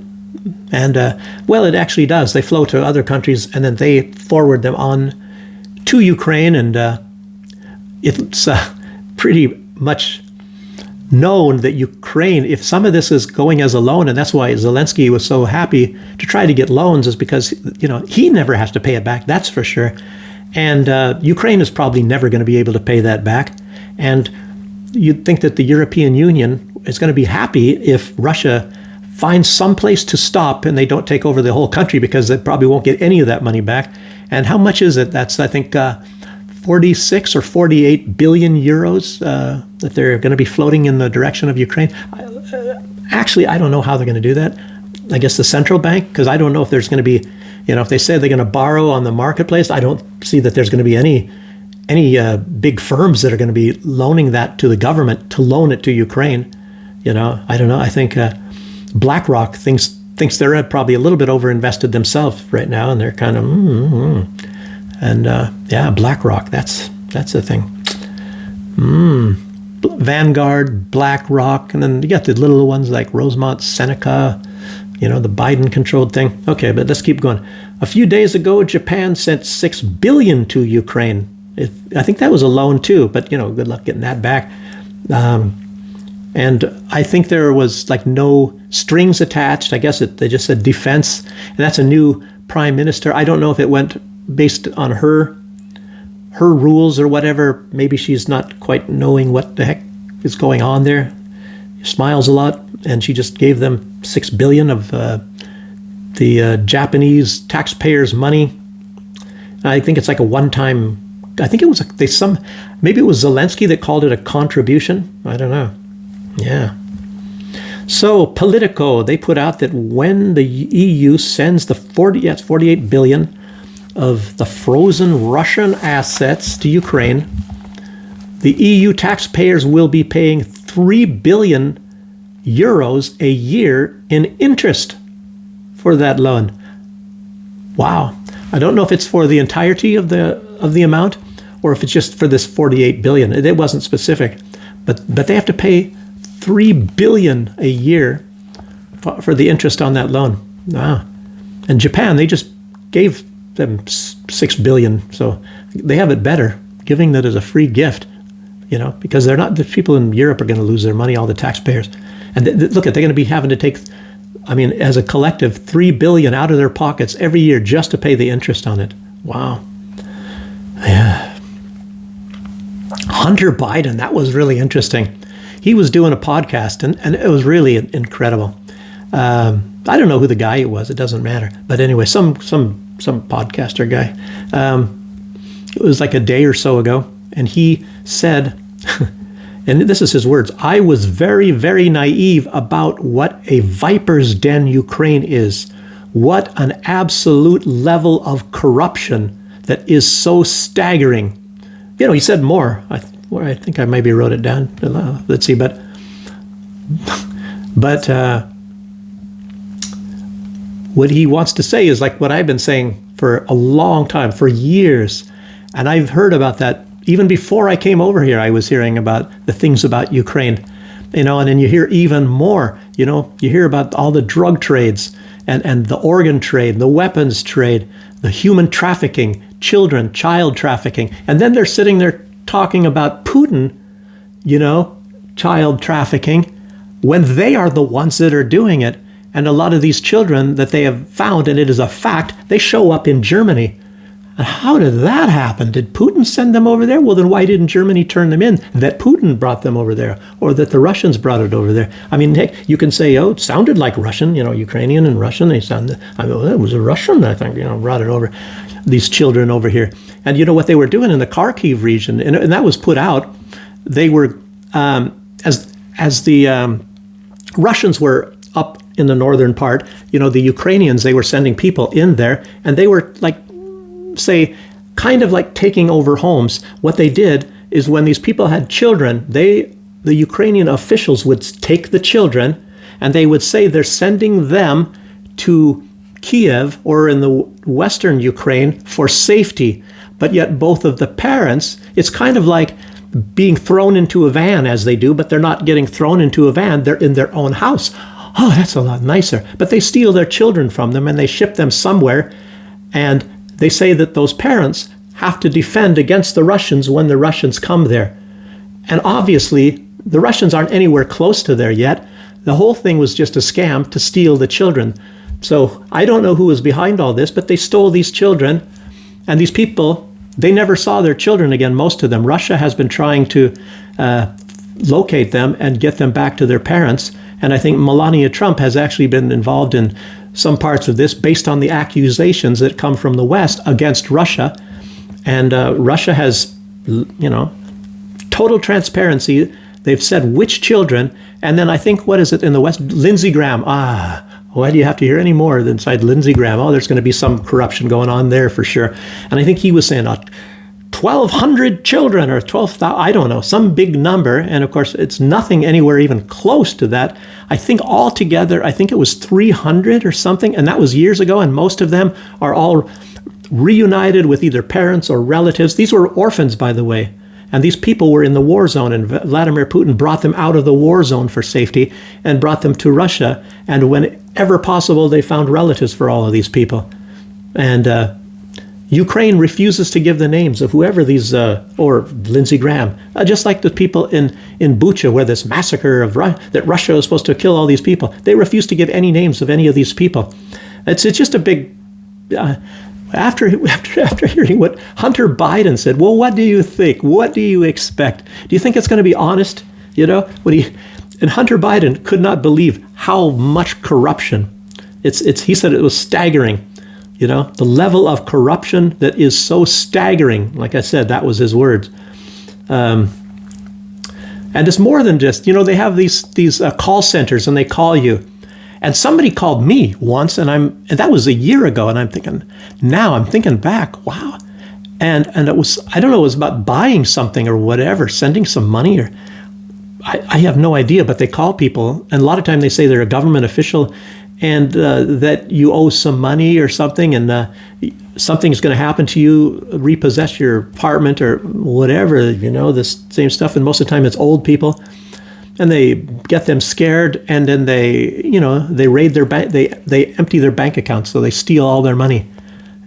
And, it actually does. They flow to other countries, and then they forward them on to Ukraine, and it's pretty much known that Ukraine, if some of this is going as a loan, and that's why Zelensky was so happy to try to get loans, is because, he never has to pay it back, that's for sure. And Ukraine is probably never going to be able to pay that back. And you'd think that the European Union is going to be happy if Russia finds some place to stop and they don't take over the whole country, because they probably won't get any of that money back. And how much is it? That's, I think, 46 or 48 billion euros that they're going to be floating in the direction of Ukraine. Actually, I don't know how they're going to do that. I guess the central bank, because I don't know if there's going to be, if they say they're going to borrow on the marketplace, I don't see that there's going to be any big firms that are going to be loaning that to the government to loan it to Ukraine. I don't know. I think BlackRock thinks they're probably a little bit overinvested themselves right now, and they're kind of And BlackRock, that's a thing. Vanguard, BlackRock, and then you got the little ones like Rosemont, Seneca, the Biden-controlled thing. Okay, but let's keep going. A few days ago, Japan sent $6 billion to Ukraine. I think that was a loan too, but good luck getting that back. And I think there was like no strings attached. I guess they just said defense, and that's a new prime minister. I don't know if it went based on her rules or whatever. Maybe she's not quite knowing what the heck is going on there. She smiles a lot, and she just gave them $6 billion of the Japanese taxpayers' money. I think it's like a one-time. I think it was maybe it was Zelensky that called it a contribution. I don't know. Yeah. So Politico, they put out that when the EU sends the 48 billion of the frozen Russian assets to Ukraine, the EU taxpayers will be paying 3 billion euros a year in interest for that loan. Wow. I don't know if it's for the entirety of the amount, or if it's just for this 48 billion. It wasn't specific, but they have to pay 3 billion a year for the interest on that loan. Wow. And Japan, they just gave them 6 billion, so they have it better, giving that as a free gift, because they're not, the people in Europe are going to lose their money, all the taxpayers. And they're going to be having to take, as a collective, 3 billion out of their pockets every year just to pay the interest on it. Wow. Yeah. Hunter Biden, that was really interesting. He was doing a podcast, and it was really incredible. I don't know who the guy was. It doesn't matter. But anyway, some podcaster guy. It was like a day or so ago, and he said, and this is his words, "I was very, very naive about what a viper's den Ukraine is. What an absolute level of corruption that is so staggering." He said more. I think I maybe wrote it down. Let's see, but what he wants to say is like what I've been saying for a long time, for years. And I've heard about that even before I came over here. I was hearing about the things about Ukraine, and then you hear even more, you hear about all the drug trades and the organ trade, the weapons trade, the human trafficking, child trafficking. And then they're sitting there talking about Putin, child trafficking, when they are the ones that are doing it. And a lot of these children that they have found, and it is a fact, they show up in Germany. And how did that happen? Did Putin send them over there? Well, then why didn't Germany turn them in? That Putin brought them over there, or that the Russians brought it over there. I mean, heck, you can say, oh, it sounded like Russian, Ukrainian and Russian. They sounded, it was a Russian, I think, brought it over, these children over here. And you know what they were doing in the Kharkiv region, and that was put out. They were, as the Russians were up in the northern part, the Ukrainians, they were sending people in there, and they were kind of like taking over homes. What they did is when these people had children, the Ukrainian officials would take the children and they would say they're sending them to Kiev or in the western Ukraine for safety. But yet both of the parents, it's kind of like being thrown into a van as they do, but they're not getting thrown into a van. They're in their own house. Oh, that's a lot nicer. But they steal their children from them and they ship them somewhere. And they say that those parents have to defend against the Russians when the Russians come there. And obviously, the Russians aren't anywhere close to there yet. The whole thing was just a scam to steal the children. So I don't know who was behind all this, but they stole these children. And these people, they never saw their children again, most of them. Russia has been trying to locate them and get them back to their parents. And I think Melania Trump has actually been involved in some parts of this based on the accusations that come from the West against Russia. And Russia has, total transparency. They've said which children. And then I think, what is it in the West? Lindsey Graham. Why do you have to hear any more than inside Lindsey Graham? Oh, there's going to be some corruption going on there for sure. And I think he was saying 1,200 children or 12,000, I don't know, some big number. And of course, it's nothing anywhere even close to that. I think altogether, it was 300 or something. And that was years ago. And most of them are all reunited with either parents or relatives. These were orphans, by the way. And these people were in the war zone, and Vladimir Putin brought them out of the war zone for safety and brought them to Russia. And whenever possible, they found relatives for all of these people. And Ukraine refuses to give the names of whoever these, or Lindsey Graham, just like the people in Bucha, where this massacre of that Russia was supposed to kill all these people. They refuse to give any names of any of these people. It's just a big... After hearing what Hunter Biden said, well, what do you think? What do you expect? Do you think it's going to be honest? And Hunter Biden could not believe how much corruption. He said it was staggering. The level of corruption that is so staggering. Like I said, that was his words. And it's more than just, they have these call centers and they call you. And somebody called me once, and that was a year ago, and I'm thinking back, wow. And it was, I don't know, it was about buying something or whatever, sending some money, or I have no idea, but they call people, and a lot of time they say they're a government official, and that you owe some money or something, and something's going to happen to you, repossess your apartment or whatever, this same stuff, and most of the time it's old people. And they get them scared, and then they raid their bank. They empty their bank accounts, so they steal all their money.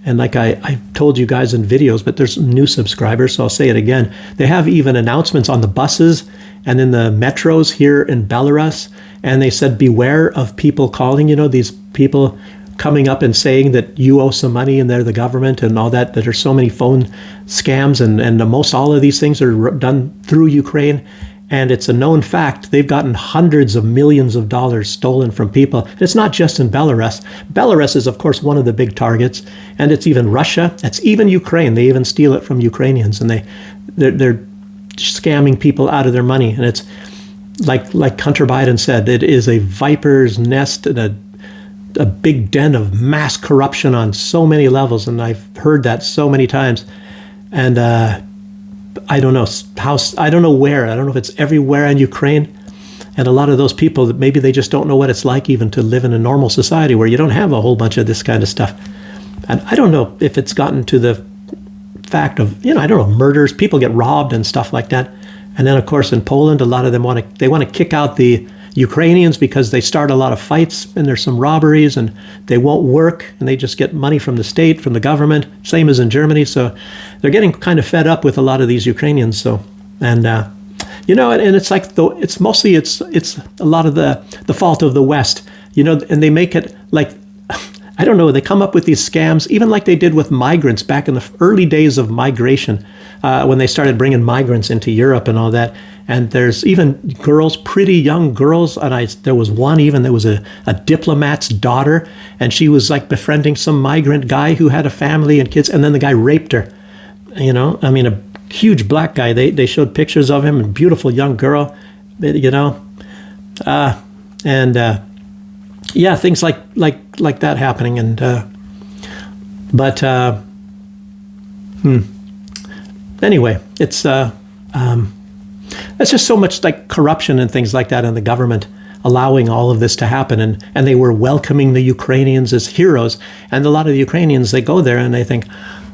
And like I told you guys in videos, but there's new subscribers, so I'll say it again. They have even announcements on the buses and in the metros here in Belarus, and they said beware of people calling. These people coming up and saying that you owe some money and they're the government and all that. That there's so many phone scams, and most all of these things are done through Ukraine. And it's a known fact, they've gotten hundreds of millions of dollars stolen from people. And it's not just in Belarus. Belarus is, of course, one of the big targets. And it's even Russia. It's even Ukraine. They even steal it from Ukrainians. And they're scamming people out of their money. And it's like Hunter Biden said, it is a viper's nest and a big den of mass corruption on so many levels. And I've heard that so many times. And I don't know how, I don't know where. I don't know if it's everywhere in Ukraine. And a lot of those people, maybe they just don't know what it's like even to live in a normal society where you don't have a whole bunch of this kind of stuff. And I don't know if it's gotten to the fact of, I don't know, murders, people get robbed and stuff like that. And then, of course, in Poland, a lot of them want to kick out the Ukrainians because they start a lot of fights and there's some robberies and they won't work and they just get money from the state, from the government, same as in Germany. So they're getting kind of fed up with a lot of these Ukrainians. So, and and it's like it's mostly it's a lot of the fault of the West, and they make it like, I don't know, they come up with these scams, even like they did with migrants back in the early days of migration, when they started bringing migrants into Europe and all that. And there's even girls, pretty young girls, and there was one even, there was a diplomat's daughter, and she was like befriending some migrant guy who had a family and kids, and then the guy raped her. A huge black guy. They showed pictures of him, a beautiful young girl, things like that happening. And anyway, it's just so much like corruption and things like that in the government allowing all of this to happen, and they were welcoming the Ukrainians as heroes. And a lot of the Ukrainians, they go there and they think,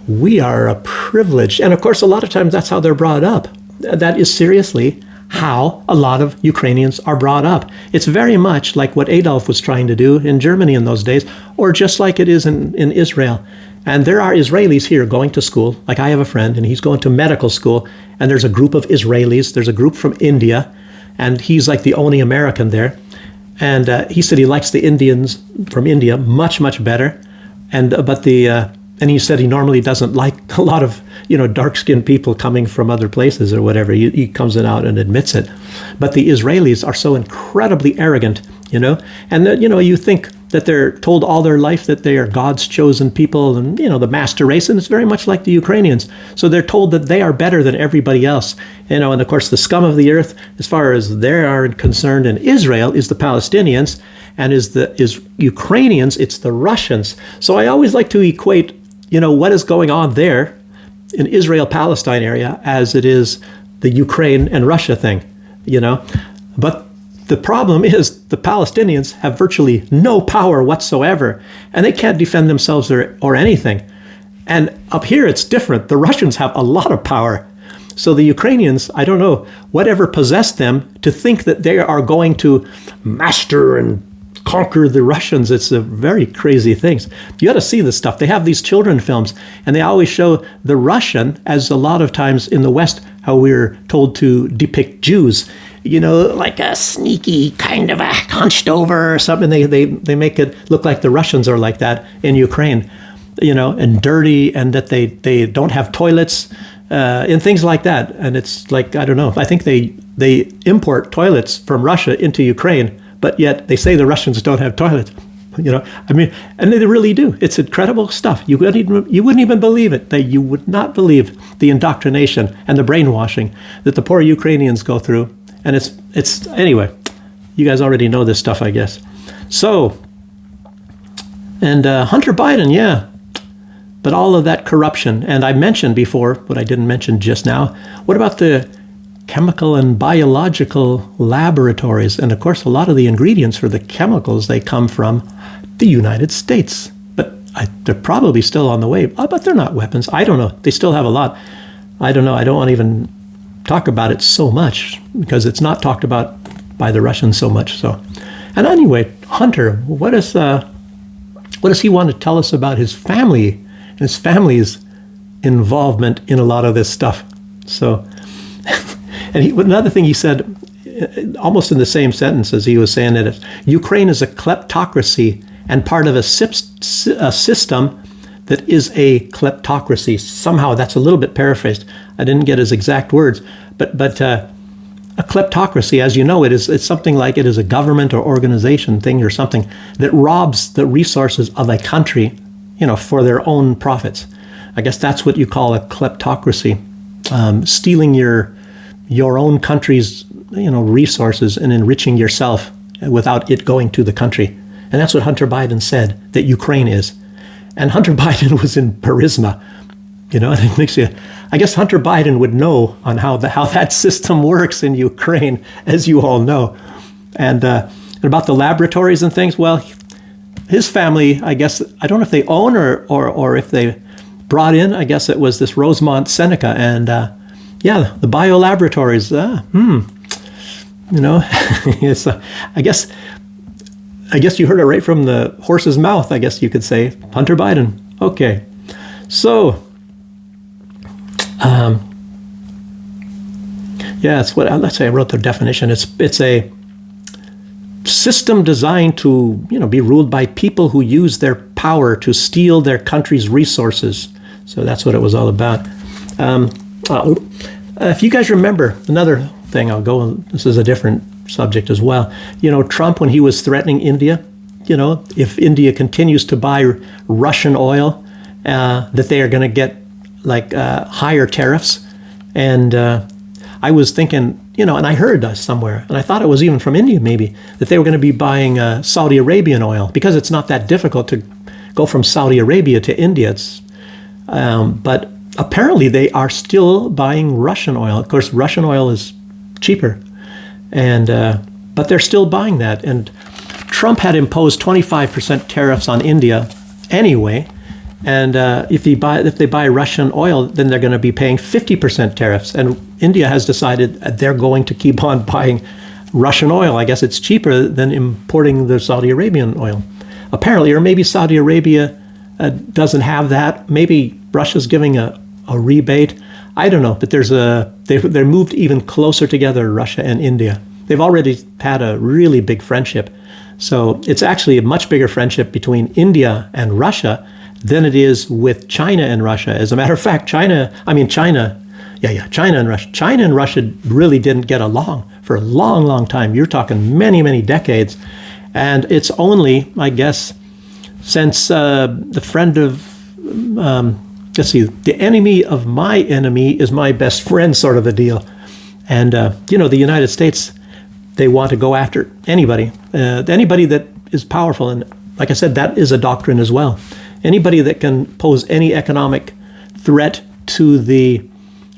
we are a privileged. And of course, a lot of times that's how they're brought up. That is seriously how a lot of Ukrainians are brought up. It's very much like what Adolf was trying to do in Germany in those days, or just like it is in Israel. And there are Israelis here going to school. Like I have a friend, and he's going to medical school, and there's a group of Israelis. There's a group from India, and he's like the only American there. And he said he likes the Indians from India much, much better. And he said he normally doesn't like a lot of, dark-skinned people coming from other places or whatever. He comes out and admits it. But the Israelis are so incredibly arrogant, And, you think that they're told all their life that they are God's chosen people and, the master race. And it's very much like the Ukrainians. So they're told that they are better than everybody else. And of course, the scum of the earth, as far as they are concerned in Israel, is the Palestinians. And is Ukrainians, it's the Russians. So I always like to equate what is going on there in Israel-Palestine area as it is the Ukraine and Russia thing, But the problem is the Palestinians have virtually no power whatsoever, and they can't defend themselves or anything. And up here, it's different. The Russians have a lot of power. So the Ukrainians, I don't know, whatever possessed them to think that they are going to master and conquer the Russians. It's a very crazy things. You got to see this stuff. They have these children films, and they always show the Russian, as a lot of times in the West, how we're told to depict Jews, like a sneaky kind of a hunched over or something. They make it look like the Russians are like that in Ukraine, and dirty, and that they don't have toilets, and things like that. And it's like, I don't know. I think they import toilets from Russia into Ukraine, but yet they say the Russians don't have toilets, and they really do. It's incredible stuff. You wouldn't even believe it. You would not believe the indoctrination and the brainwashing that the poor Ukrainians go through. And it's anyway, you guys already know this stuff, I guess. So, and Hunter Biden, yeah, but all of that corruption. And I mentioned before, what I didn't mention just now, what about the chemical and biological laboratories? And of course, a lot of the ingredients for the chemicals, they come from the United States. But they're probably still on the way. But they're not weapons. I don't know. They still have a lot. I don't know. I don't want to even talk about it so much because it's not talked about by the Russians so much. So, and anyway, Hunter, what does he want to tell us about his family and his family's involvement in a lot of this stuff? So, and another thing he said, almost in the same sentence as he was saying that Ukraine is a kleptocracy and part of a system that is a kleptocracy. Somehow that's a little bit paraphrased. I didn't get his exact words, but a kleptocracy, as you know, it's something like it is a government or organization thing or something that robs the resources of a country, for their own profits. I guess that's what you call a kleptocracy, stealing your own country's resources and enriching yourself without it going to the country. And that's what Hunter Biden said that Ukraine is. And Hunter Biden was in Burisma, and it makes you, I guess Hunter Biden would know on how that system works in Ukraine, as you all know. And about the laboratories and things, well, his family, I guess, I don't know if they own or if they brought in, I guess it was this Rosemont Seneca. And the biolaboratories, You know, it's I guess you heard it right from the horse's mouth. I guess you could say Hunter Biden. Okay, so yeah, it's what let's say I wrote the definition. It's a system designed to be ruled by people who use their power to steal their country's resources. So that's what it was all about. If you guys remember, another thing, this is a different subject as well. Trump, when he was threatening India, if India continues to buy Russian oil, that they are going to get higher tariffs. And I was thinking, and I heard somewhere, and I thought it was even from India maybe, that they were going to be buying Saudi Arabian oil because it's not that difficult to go from Saudi Arabia to India. But apparently they are still buying Russian oil. Of course, Russian oil is cheaper, but they're still buying that. And Trump had imposed 25% tariffs on India anyway. And if they buy Russian oil, then they're going to be paying 50% tariffs. And India has decided they're going to keep on buying Russian oil. I guess it's cheaper than importing the Saudi Arabian oil, apparently. Or maybe Saudi Arabia doesn't have that. Maybe Russia's giving a rebate. I don't know. But they're moved even closer together, Russia and India. They've already had a really big friendship. So it's actually a much bigger friendship between India and Russia than it is with China and Russia. As a matter of fact, China and Russia really didn't get along for a long, long time. You're talking many, many decades. And it's only, I guess, since the friend of, the enemy of my enemy is my best friend sort of a deal. And, the United States, they want to go after anybody that is powerful. And like I said, that is a doctrine as well. Anybody that can pose any economic threat to the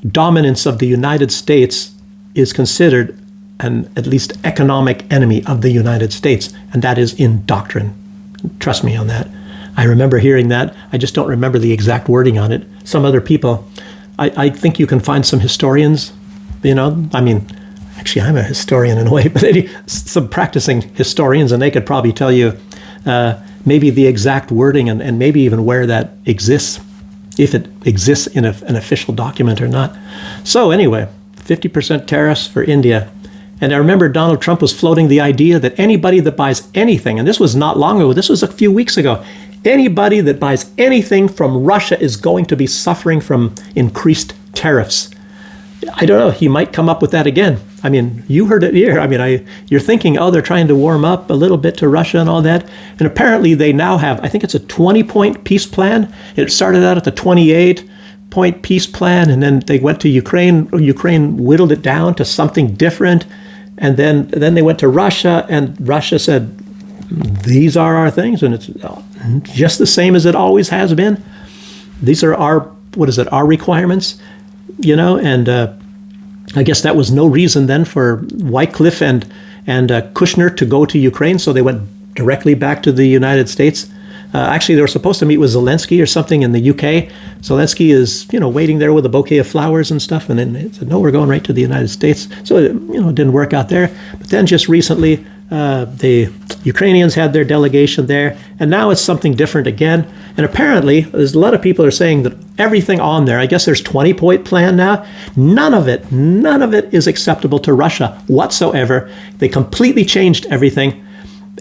dominance of the United States is considered an at least economic enemy of the United States, and that is in doctrine. Trust me on that. I remember hearing that. I just don't remember the exact wording on it. Some other people, I think you can find some historians, actually I'm a historian in a way, but some practicing historians, and they could probably tell you maybe the exact wording and maybe even where that exists, if it exists in an official document or not. So anyway, 50% tariffs for India. And I remember Donald Trump was floating the idea that anybody that buys anything, and this was not long ago, this was a few weeks ago, anybody that buys anything from Russia is going to be suffering from increased tariffs. I don't know, he might come up with that again. You heard it here. You're thinking, they're trying to warm up a little bit to Russia and all that. And apparently they now have, I think it's a 20-point peace plan. It started out at the 28-point peace plan, and then they went to Ukraine. Ukraine whittled it down to something different. And then they went to Russia, and Russia said, these are our things, and it's just the same as it always has been. These are our requirements, and I guess that was no reason then for Wycliffe and Kushner to go to Ukraine, so they went directly back to the United States. Actually, they were supposed to meet with Zelensky or something in the UK. Zelensky is, waiting there with a bouquet of flowers and stuff, and then they said, no, we're going right to the United States. So, it didn't work out there. But then just recently, the Ukrainians had their delegation there, and now it's something different again. And apparently, there's a lot of people are saying that everything on there, I guess there's 20-point plan now, none of it is acceptable to Russia whatsoever. They completely changed everything.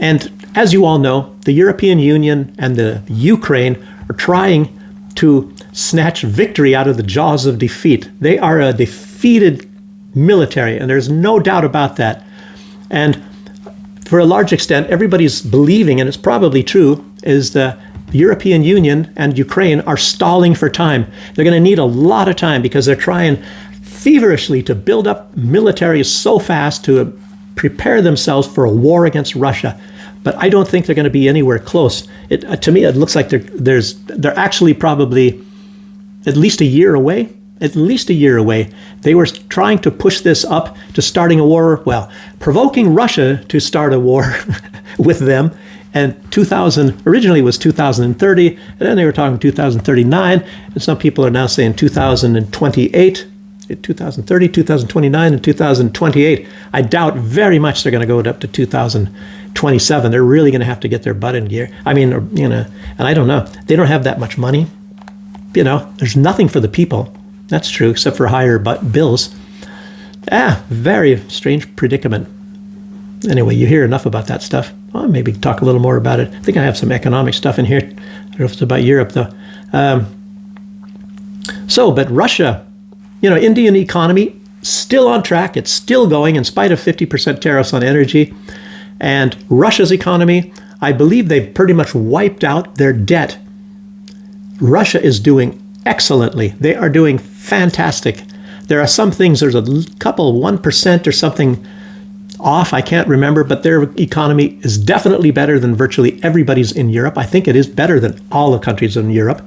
And as you all know, the European Union and the Ukraine are trying to snatch victory out of the jaws of defeat. They are a defeated military, and there's no doubt about that. And for a large extent, everybody's believing, and it's probably true, is the European Union and Ukraine are stalling for time. They're going to need a lot of time because they're trying feverishly to build up military so fast to prepare themselves for a war against Russia. But I don't think they're going to be anywhere close. To me, it looks like they're actually probably at least a year away. At least a year away. They were trying to push this up to starting a war, provoking Russia to start a war with them. And originally was 2030, and then they were talking 2039, and some people are now saying 2028. 2030, 2029, and 2028. I doubt very much they're going to go up to 2027. They're really going to have to get their butt in gear. I mean, and I don't know. They don't have that much money. There's nothing for the people. That's true, except for higher bills. Very strange predicament. Anyway, you hear enough about that stuff. I'll maybe talk a little more about it. I think I have some economic stuff in here. I don't know if it's about Europe, though. But Russia, Indian economy, still on track. It's still going in spite of 50% tariffs on energy. And Russia's economy, I believe they've pretty much wiped out their debt. Russia is doing excellently. They are doing fantastic. There are some things, there's a couple, 1% or something off, I can't remember, but their economy is definitely better than virtually everybody's in Europe. I think it is better than all the countries in Europe.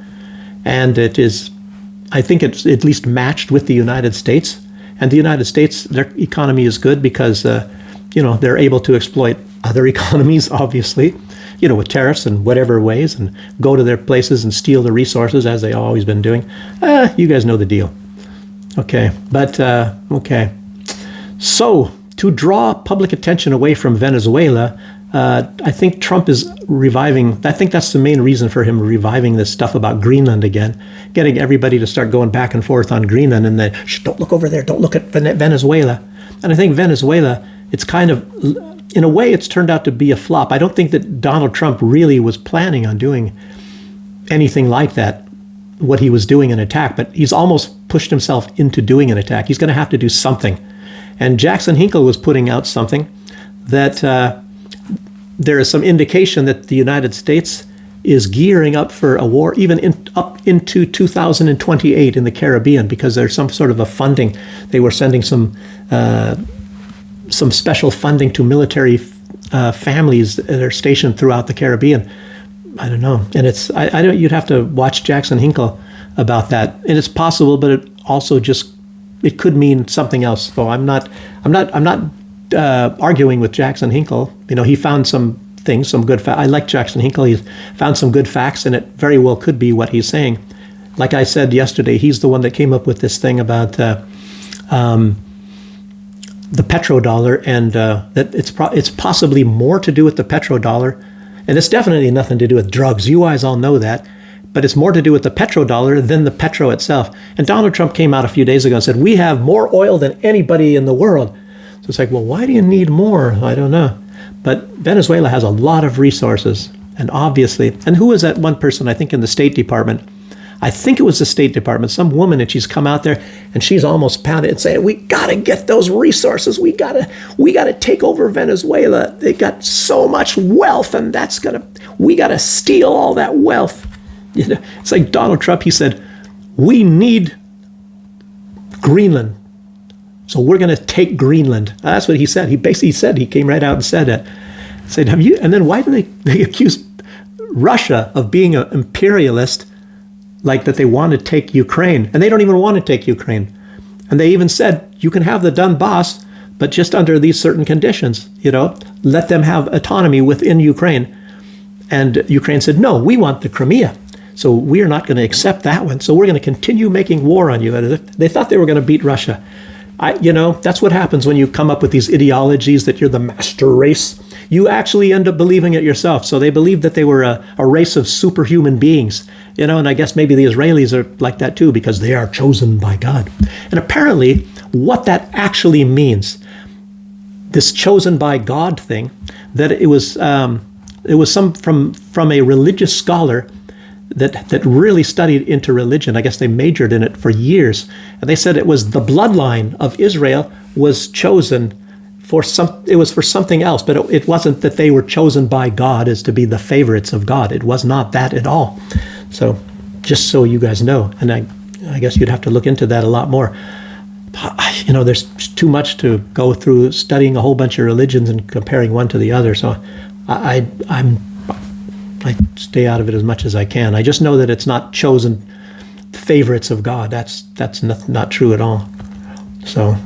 And I think it's at least matched with the United States. And the United States, their economy is good because, they're able to exploit other economies, obviously, with tariffs and whatever ways, and go to their places and steal the resources as they've always been doing. You guys know the deal. Okay, okay. So, to draw public attention away from Venezuela, I think Trump is reviving. I think that's the main reason for him reviving this stuff about Greenland again, getting everybody to start going back and forth on Greenland and then, don't look over there, don't look at Venezuela. And I think Venezuela, it's kind of, in a way, it's turned out to be a flop. I don't think that Donald Trump really was planning on doing anything like that, what he was doing, an attack, but he's almost pushed himself into doing an attack. He's going to have to do something. And Jackson Hinkle was putting out something that there is some indication that the United States is gearing up for a war, even up into 2028 in the Caribbean, because there's some sort of a funding. They were sending some special funding to military families that are stationed throughout the Caribbean. I don't know, and you'd have to watch Jackson Hinkle about that, and it's possible, but it also it could mean something else. So I'm not arguing with Jackson Hinkle. He found some things, some good facts. I like Jackson Hinkle. He's found some good facts, and it very well could be what he's saying. Like I said yesterday, he's the one that came up with this thing about the petrodollar, and that it's possibly more to do with the petrodollar, and it's definitely nothing to do with drugs. You guys all know that. But it's more to do with the petrodollar than the petro itself. And Donald Trump came out a few days ago and said, we have more oil than anybody in the world. So it's like, well, why do you need more? I don't know. But Venezuela has a lot of resources. And obviously, and who was that one person, I think in the State Department? I think it was the State Department, some woman, and she's come out there and she's almost pounded and saying, we got to get those resources. We got to take over Venezuela. They got so much wealth, and we got to steal all that wealth. It's like Donald Trump, he said, we need Greenland, so we're going to take Greenland. That's what he said. He basically said, he came right out and said that. Said, have you? And then why do they accuse Russia of being an imperialist, like that they want to take Ukraine? And they don't even want to take Ukraine. And they even said, you can have the Donbass, but just under these certain conditions, let them have autonomy within Ukraine. And Ukraine said, no, we want the Crimea. So we are not going to accept that one. So we're going to continue making war on you. They thought they were going to beat Russia. That's what happens when you come up with these ideologies that you're the master race. You actually end up believing it yourself. So they believed that they were a race of superhuman beings. And I guess maybe the Israelis are like that too, because they are chosen by God. And apparently what that actually means, this chosen by God thing, that it was some from a religious scholar that really studied into religion. I guess they majored in it for years. And they said it was the bloodline of Israel was chosen for something else, but it wasn't that they were chosen by God as to be the favorites of God. It was not that at all. So just so you guys know, and I guess you'd have to look into that a lot more. There's too much to go through studying a whole bunch of religions and comparing one to the other. So I stay out of it as much as I can. I just know that it's not chosen favorites of God. That's not true at all. So,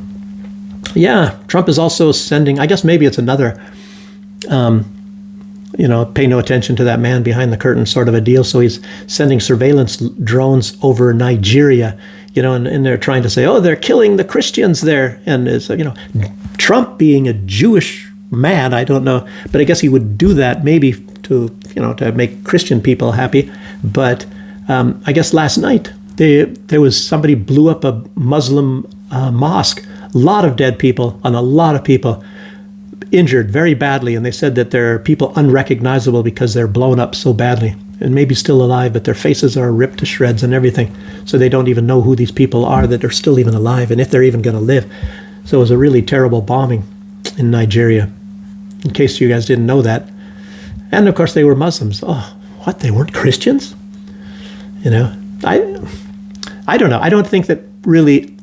yeah, Trump is also sending, I guess maybe it's another, pay no attention to that man behind the curtain sort of a deal. So he's sending surveillance drones over Nigeria. and they're trying to say, oh, they're killing the Christians there. And it's, Trump being a Jewish man, I don't know, but I guess he would do that maybe to make Christian people happy. But I guess last night there was somebody blew up a Muslim mosque, a lot of dead people and a lot of people injured very badly. And they said that there are people unrecognizable because they're blown up so badly and maybe still alive, but their faces are ripped to shreds and everything. So they don't even know who these people are that are still even alive and if they're even going to live. So it was a really terrible bombing in Nigeria, in case you guys didn't know that. And of course they were Muslims. Oh, what? They weren't Christians? I don't know. I don't think that really,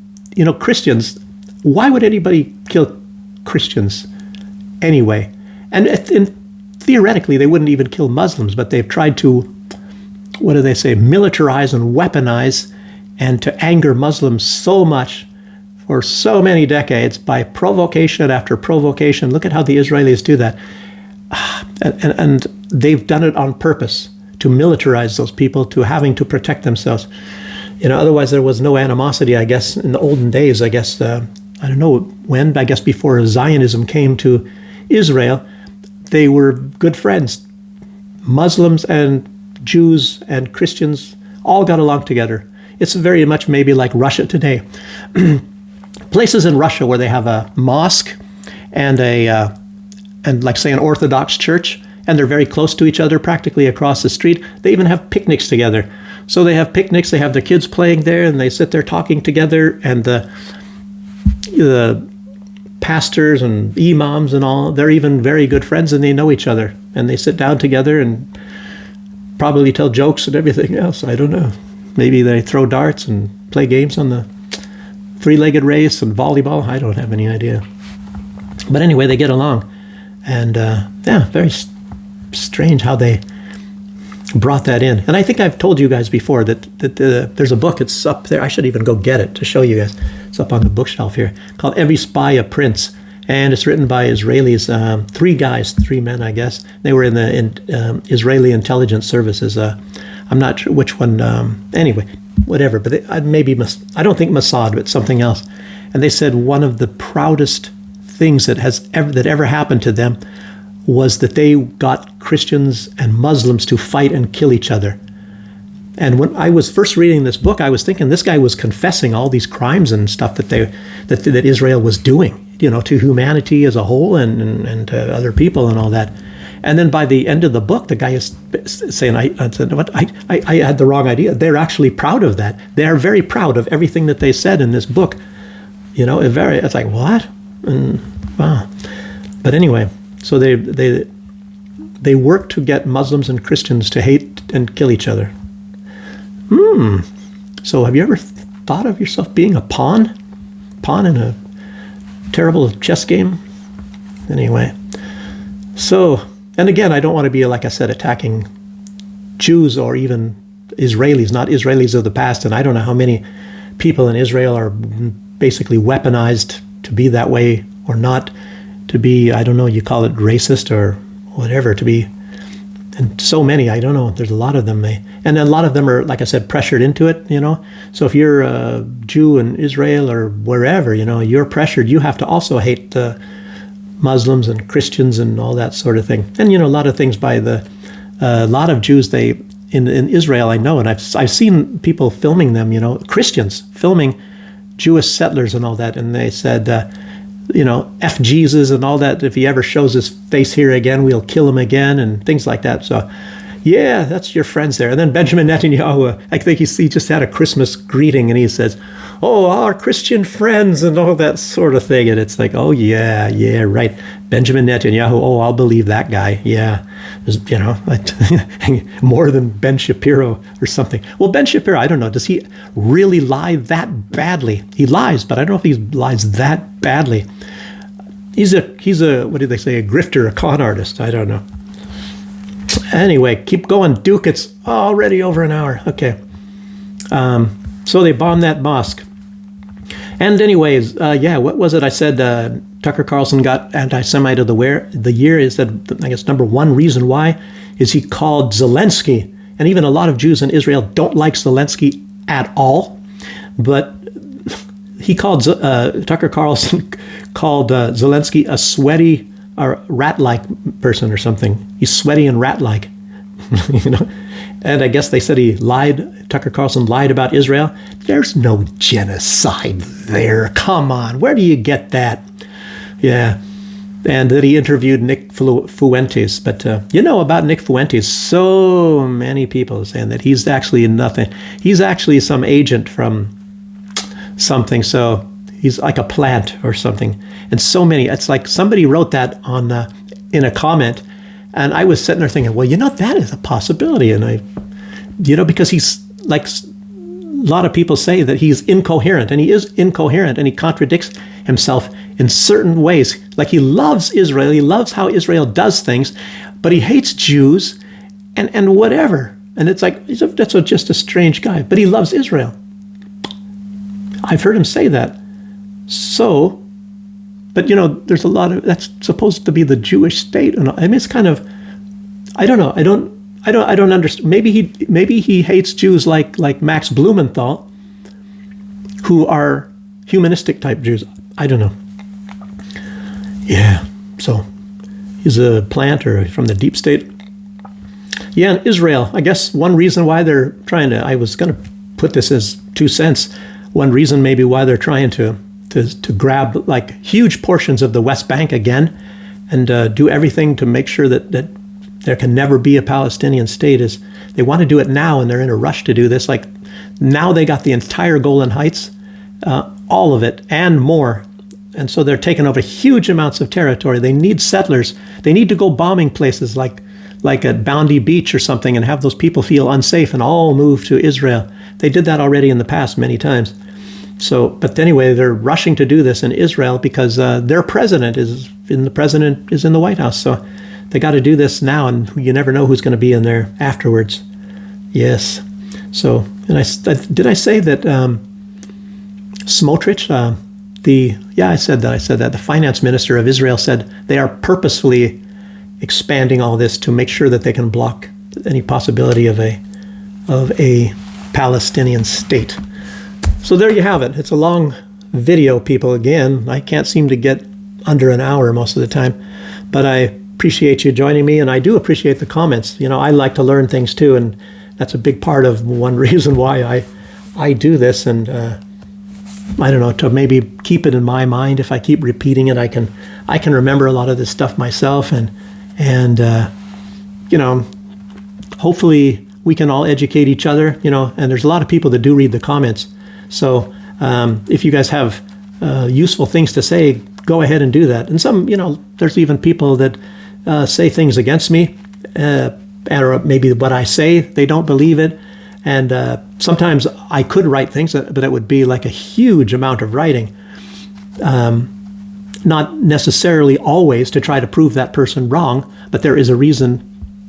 Christians, why would anybody kill Christians anyway? And theoretically, they wouldn't even kill Muslims, but they've tried to, what do they say, militarize and weaponize and to anger Muslims so much for so many decades by provocation after provocation. Look at how the Israelis do that. And they've done it on purpose to militarize those people, to having to protect themselves. Otherwise there was no animosity, I guess, in the olden days. I guess, I don't know when, but I guess before Zionism came to Israel, they were good friends. Muslims and Jews and Christians all got along together. It's very much maybe like Russia today. Places in Russia where they have a mosque and like say an Orthodox church, and they're very close to each other, practically across the street. They even have picnics together. So they have picnics, they have their kids playing there, and they sit there talking together, and the pastors and imams and all, they're even very good friends, and they know each other. And they sit down together and probably tell jokes and everything else. I don't know. Maybe they throw darts and play games on the three-legged race and volleyball. I don't have any idea. But anyway, they get along. And very strange how they brought that in. And I think I've told you guys before that there's a book, it's up there. I should even go get it to show you guys. It's up on the bookshelf here, called Every Spy a Prince. And it's written by Israelis, three men, I guess. They were in the Israeli intelligence services. I'm not sure which one. Anyway, whatever. But I don't think Mossad, but something else. And they said one of the proudest things that ever happened to them was that they got Christians and Muslims to fight and kill each other. And when I was first reading this book, I was thinking this guy was confessing all these crimes and stuff that Israel was doing, to humanity as a whole and to other people and all that. And then by the end of the book, the guy is saying, I had the wrong idea. They're actually proud of that. They are very proud of everything that they said in this book. It's like, what? And wow. But anyway, so they work to get Muslims and Christians to hate and kill each other. So have you ever thought of yourself being a pawn in a terrible chess game? Anyway, so, and again, I don't want to be, like I said, attacking Jews or even Israelis, not Israelis of the past. And I don't know how many people in Israel are basically weaponized to be that way or not, to be, I don't know, you call it racist or whatever, to be, and so many, I don't know, there's a lot of them, and a lot of them are, like I said, pressured into it, So if you're a Jew in Israel or wherever, you're pressured, you have to also hate the Muslims and Christians and all that sort of thing. And, a lot of things by a lot of Jews, in Israel, I know, and I've seen people filming them, Christians filming Jewish settlers and all that, and they said, F Jesus and all that. If he ever shows his face here again, we'll kill him again and things like that. So, yeah, that's your friends there. And then Benjamin Netanyahu, I think he just had a Christmas greeting and he says, oh, our Christian friends and all that sort of thing. And it's like, oh, yeah, right. Benjamin Netanyahu, oh, I'll believe that guy. Yeah, more than Ben Shapiro or something. Well, Ben Shapiro, I don't know. Does he really lie that badly? He lies, but I don't know if he lies that badly. He's a what do they say, a grifter, a con artist. I don't know. Anyway, keep going, Duke. It's already over an hour. Okay. So they bombed that mosque. And anyways, what was it? I said Tucker Carlson got anti-Semite of the year. Is that, I guess, number one reason why is he called Zelensky. And even a lot of Jews in Israel don't like Zelensky at all. but he called Tucker Carlson called Zelensky a sweaty or rat-like person or something. He's sweaty and rat-like, you know. And I guess they said he lied. Tucker Carlson lied about Israel. There's no genocide there. Come on, where do you get that? Yeah. And that he interviewed Nick Fuentes. But you know about Nick Fuentes, so many people are saying that he's actually nothing. He's actually some agent from something. So he's like a plant or something. And so many, it's like somebody wrote that on in a comment. And I was sitting there thinking, well, you know, that is a possibility. And I, you know, because he's like, a lot of people say that he's incoherent, and he is incoherent, and he contradicts himself in certain ways. Like, he loves Israel, he loves how Israel does things, but he hates Jews and whatever. And it's like, that's just a strange guy, but he loves Israel. I've heard him say that. So, but you know, there's a lot of, that's supposed to be the Jewish state. And I mean, it's kind of, I don't know. I don't understand. Maybe he hates Jews like Max Blumenthal, who are humanistic type Jews. I don't know. Yeah. So he's a plant or from the deep state. Yeah, and Israel. I guess one reason why they're trying to, I was going to put this as 2 cents. One reason maybe why they're trying to grab like huge portions of the West Bank again and do everything to make sure that there can never be a Palestinian state is they want to do it now, and they're in a rush to do this. Like, now they got the entire Golan Heights, all of it and more. And so they're taking over huge amounts of territory. They need settlers. They need to go bombing places like at Bounty Beach or something and have those people feel unsafe and all move to Israel. They did that already in the past many times. So, but anyway, they're rushing to do this in Israel because their president is in the White House. So they got to do this now, and you never know who's going to be in there afterwards. Yes. So, and did I say that Smotrich, I said that the finance minister of Israel said they are purposefully expanding all this to make sure that they can block any possibility of a Palestinian state. So there you have it. It's a long video, people. Again, I can't seem to get under an hour most of the time, but I appreciate you joining me, and I do appreciate the comments. You know, I like to learn things too, and that's a big part of one reason why I do this. And I don't know, to maybe keep it in my mind. If I keep repeating it, I can remember a lot of this stuff myself, and you know, hopefully we can all educate each other. You know, and there's a lot of people that do read the comments. So if you guys have useful things to say, go ahead and do that. And some, you know, there's even people that say things against me, or maybe what I say, they don't believe it. And sometimes I could write things, but it would be like a huge amount of writing. Not necessarily always to try to prove that person wrong, but there is a reason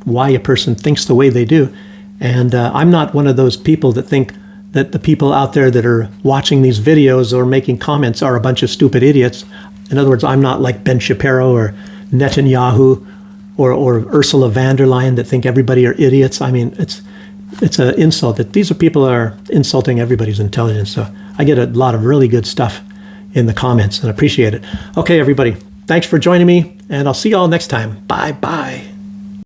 why a person thinks the way they do. And I'm not one of those people that think that the people out there that are watching these videos or making comments are a bunch of stupid idiots. In other words, I'm not like Ben Shapiro or Netanyahu or Ursula von der Leyen that think everybody are idiots. I mean, it's an insult that these are people are insulting everybody's intelligence. So I get a lot of really good stuff in the comments and appreciate it. Okay, everybody, thanks for joining me, and I'll see you all next time. Bye-bye.